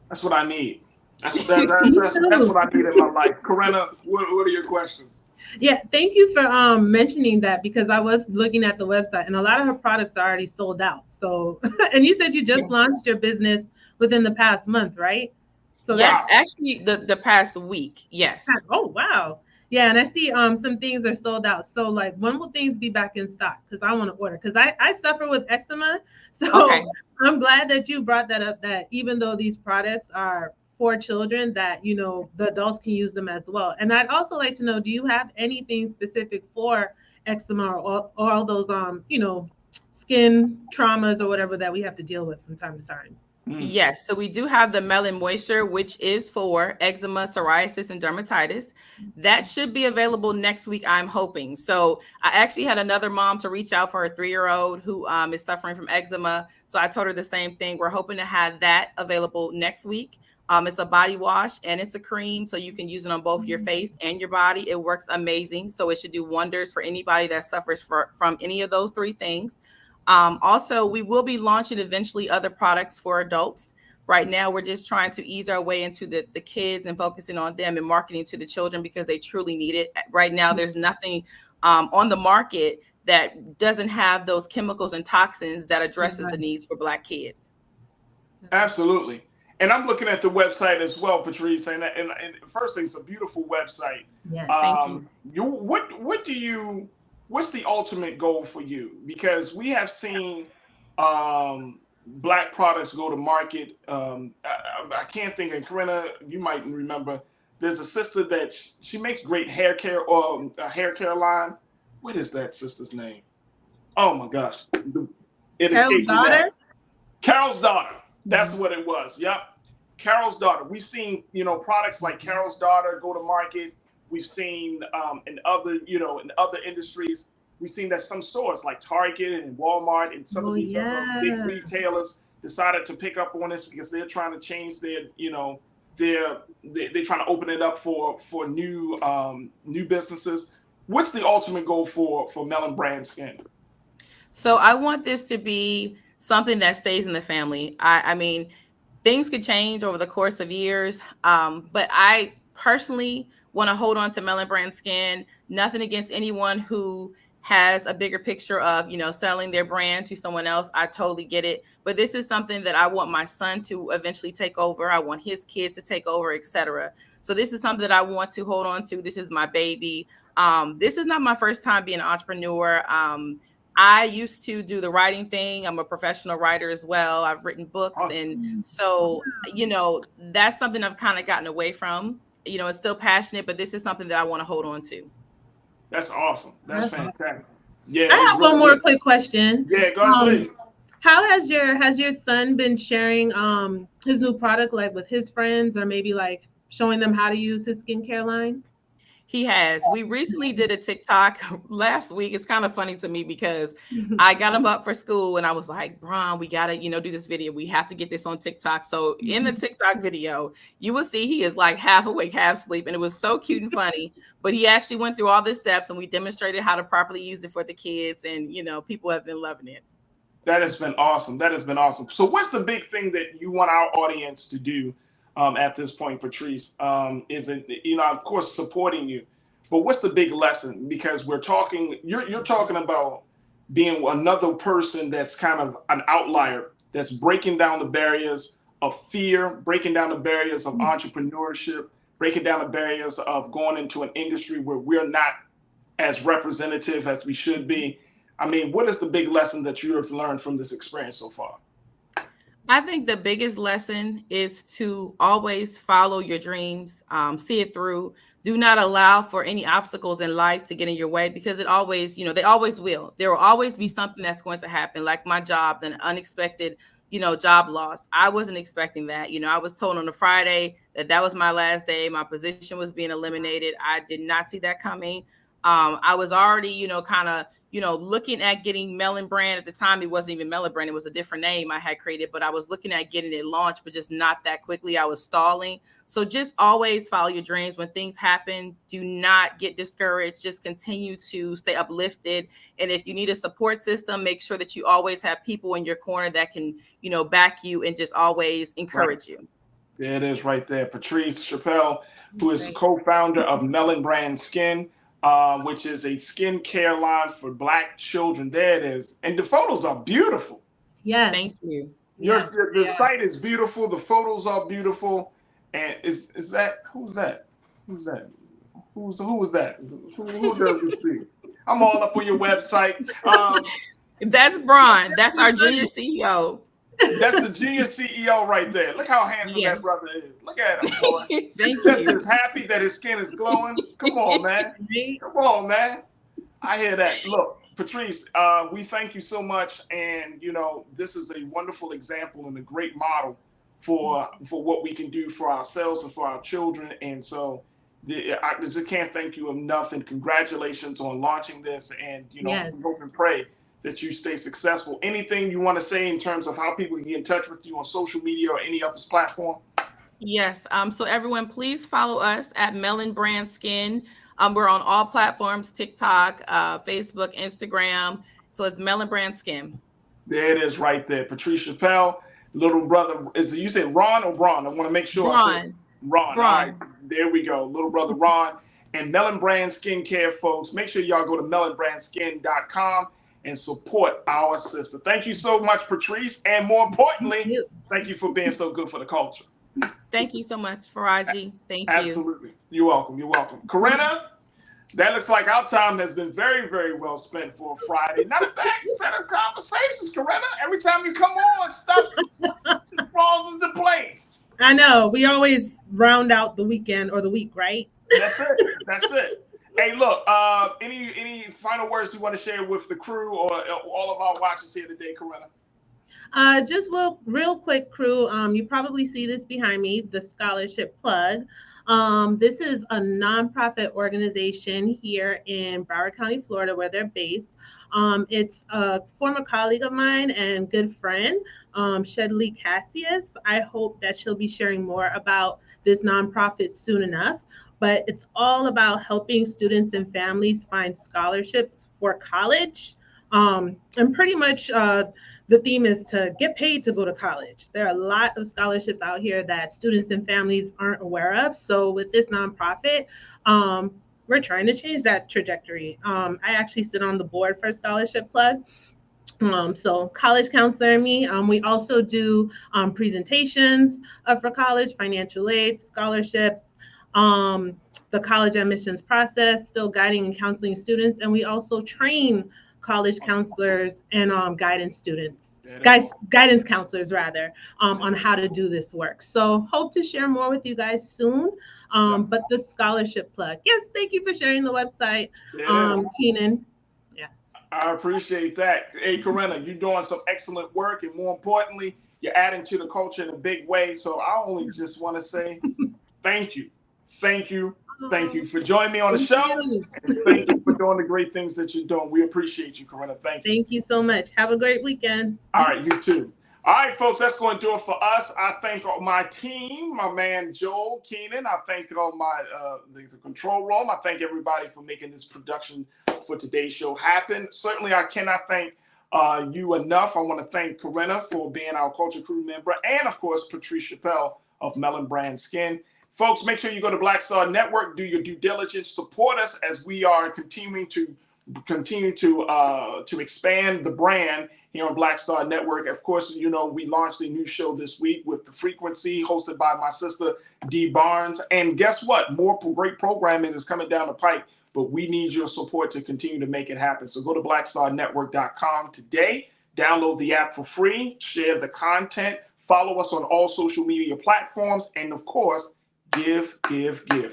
That's what I need. That's what I need in my life. Corinna, what are your questions? Yeah, thank you for mentioning that, because I was looking at the website and a lot of her products are already sold out. So, and you said you just launched your business within the past month, right? So yes, actually the past week. Yes. Oh, wow. Yeah, and I see some things are sold out. So like, when will things be back in stock? Because I want to order, because I suffer with eczema. So okay. I'm glad that you brought that up, that even though these products are for children, that, you know, the adults can use them as well. And I'd also like to know, do you have anything specific for eczema or all those you know, skin traumas or whatever that we have to deal with from time to time? Yes, so we do have the Melon Moisture, which is for eczema, psoriasis, and dermatitis. That should be available next week, I'm hoping. So I actually had another mom to reach out for her 3-year-old who is suffering from eczema. So I told her the same thing. We're hoping to have that available next week. It's a body wash and it's a cream, so you can use it on both your face and your body. It works amazing. So it should do wonders for anybody that suffers from any of those three things. Also, we will be launching eventually other products for adults. Right now, we're just trying to ease our way into the kids and focusing on them and marketing to the children because they truly need it. Right now, there's nothing on the market that doesn't have those chemicals and toxins that addresses the needs for Black kids. Absolutely. And I'm looking at the website as well, Patrice. And firstly, it's a beautiful website. Yeah, thank you. What's the ultimate goal for you? Because we have seen Black products go to market. I can't think of, Corinna, you might remember, there's a sister that she makes great hair care, or a hair care line. What is that sister's name? Oh my gosh. It escapes me now. Carol's daughter. That's what it was. Yep. Carol's daughter. We've seen, products like Carol's daughter go to market. We've seen in other industries, we've seen that some stores like Target and Walmart and some of these other big retailers decided to pick up on this because they're trying to change their, they're trying to open it up for new businesses. What's the ultimate goal for Melon Brand Skin? So I want this to be something that stays in the family. I mean, things could change over the course of years, but I personally want to hold on to Melon Brand Skin. Nothing against anyone who has a bigger picture of, selling their brand to someone else. I totally get it. But this is something that I want my son to eventually take over. I want his kids to take over, etc. So this is something that I want to hold on to. This is my baby. This is not my first time being an entrepreneur. I used to do the writing thing. I'm a professional writer as well. I've written books. And so, that's something I've kind of gotten away from. It's still passionate, but this is something that I want to hold on to. That's awesome. That's fantastic. Awesome. Yeah. I have one more quick question. Yeah, go ahead, please. How has your son been sharing his new product, like with his friends, or maybe like showing them how to use his skincare line? He has. We recently did a TikTok last week. It's kind of funny to me because I got him up for school and I was like, Bron, we got to, do this video. We have to get this on TikTok. So in the TikTok video, you will see he is like half awake, half asleep. And it was so cute and funny. But he actually went through all the steps and we demonstrated how to properly use it for the kids. And, people have been loving it. That has been awesome. That has been awesome. So what's the big thing that you want our audience to do at this point, Patrice? Is it, of course, supporting you, but what's the big lesson? Because you're talking about being another person that's kind of an outlier, that's breaking down the barriers of fear, breaking down the barriers of entrepreneurship, breaking down the barriers of going into an industry where we're not as representative as we should be. I mean, what is the big lesson that you have learned from this experience so far? I think the biggest lesson is to always follow your dreams, see it through. Do not allow for any obstacles in life to get in your way, because it always, they always will. There will always be something that's going to happen, like my job, an unexpected, job loss. I wasn't expecting that. I was told on a Friday that was my last day. My position was being eliminated. I did not see that coming. I was already, kind of, looking at getting Melon Brand. At the time, it wasn't even Melon Brand. It was a different name I had created, but I was looking at getting it launched, but just not that quickly. I was stalling. So just always follow your dreams. When things happen, do not get discouraged. Just continue to stay uplifted. And if you need a support system, make sure that you always have people in your corner that can, back you and just always encourage you. There it is right there. Patrice Chappelle, who is co-founder of Melon Brand Skin, which is a skincare line for Black children. There it is. And the photos are beautiful. Yeah. Thank you. Your site is beautiful. The photos are beautiful. And is that, who's that? Who is that? Who does this thing? I'm all up on your website. That's Bron. That's our junior CEO. That's the junior CEO right there. Look how handsome that brother is. Look at him, boy. Thank Just you. as happy that his skin is glowing. Come on, man. Come on, man. I hear that. Look, Patrice, we thank you so much. And, this is a wonderful example and a great model for what we can do for ourselves and for our children. And so I just can't thank you enough. And congratulations on launching this. And, we hope and pray that you stay successful. Anything you want to say in terms of how people can get in touch with you on social media or any other platform? Yes. So everyone, please follow us at Melon Brand Skin. We're on all platforms, TikTok, Facebook, Instagram. So it's Melon Brand Skin. There it is right there. Patrice Chappelle, little brother. You said Ron or Bron? I want to make sure. Ron. Ron. All right. There we go. Little brother Ron. And Melon Brand Skincare, folks. Make sure y'all go to melonbrandskin.com and support our sister. Thank you so much, Patrice. And more importantly, thank you for being so good for the culture. Thank you so much, Farajii. Thank you. Absolutely. You're welcome. You're welcome. Corinna, That looks like our time has been very, very well spent for a Friday. Not a bad set of conversations, Corinna. Every time you come on, stuff falls into place. I know. We always round out the weekend or the week, right? That's it. That's it. Hey, look, any final words you want to share with the crew or all of our watchers here today, Corinna? Just real quick, crew. You probably see this behind me, the scholarship plug. This is a nonprofit organization here in Broward County, Florida, where they're based. It's a former colleague of mine and good friend, Shedley Cassius. I hope that she'll be sharing more about this nonprofit soon enough. But it's all about helping students and families find scholarships for college. And pretty much the theme is to get paid to go to college. There are a lot of scholarships out here that students and families aren't aware of. So with this nonprofit, we're trying to change that trajectory. I actually sit on the board for Scholarship Plug. So college counselor and me, we also do presentations for college, financial aid, scholarships, the college admissions process, still guiding and counseling students. And we also train college counselors and guidance students, guidance counselors rather, on how to do this work. So hope to share more with you guys soon. But the scholarship plug. Yes, thank you for sharing the website, Keenan. Yeah. I appreciate that. Hey, Corinna, you're doing some excellent work, and more importantly, you're adding to the culture in a big way. So I only just want to say thank you. Thank you. Thank you for joining me on the show. And thank you for doing the great things that you're doing. We appreciate you, Corinna. Thank you. Thank you so much. Have a great weekend. All right, you too. All right, folks, that's going to do it for us. I thank my team, my man Joel Keenan. I thank all my the control room. I thank everybody for making this production for today's show happen. Certainly, I cannot thank you enough. I want to thank Corinna for being our culture crew member, and of course, Patrice Chappelle of Melon Brand Skin. Folks, make sure you go to Black Star Network, do your due diligence, support us as we are continuing to expand the brand here on Black Star Network. Of course, you know, we launched a new show this week with The Frequency, hosted by my sister, Dee Barnes. And guess what? More great programming is coming down the pipe, but we need your support to continue to make it happen. So go to blackstarnetwork.com today, download the app for free, share the content, follow us on all social media platforms, and of course, give.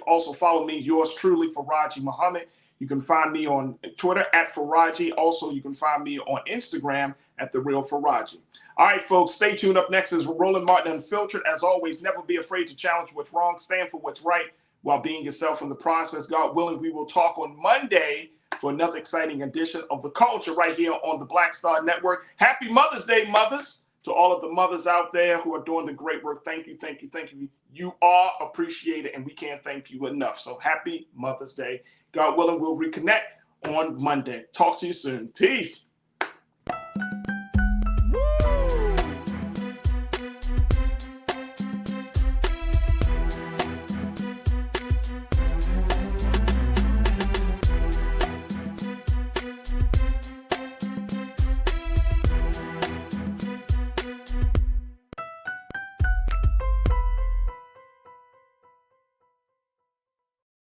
Also follow me, yours truly, Farajii Muhammad. You can find me on Twitter at Farajii. Also, you can find me on Instagram at The Real Farajii. All right, folks, stay tuned. Up next is Roland Martin Unfiltered. As always, never be afraid to challenge what's wrong. Stand for what's right while being yourself in the process. God willing, we will talk on Monday for another exciting edition of The Culture right here on the Black Star Network. Happy Mother's Day, mothers. To all of the mothers out there who are doing the great work, thank you. You are appreciated, and we can't thank you enough. So happy Mother's Day. God willing, we'll reconnect on Monday. Talk to you soon. Peace.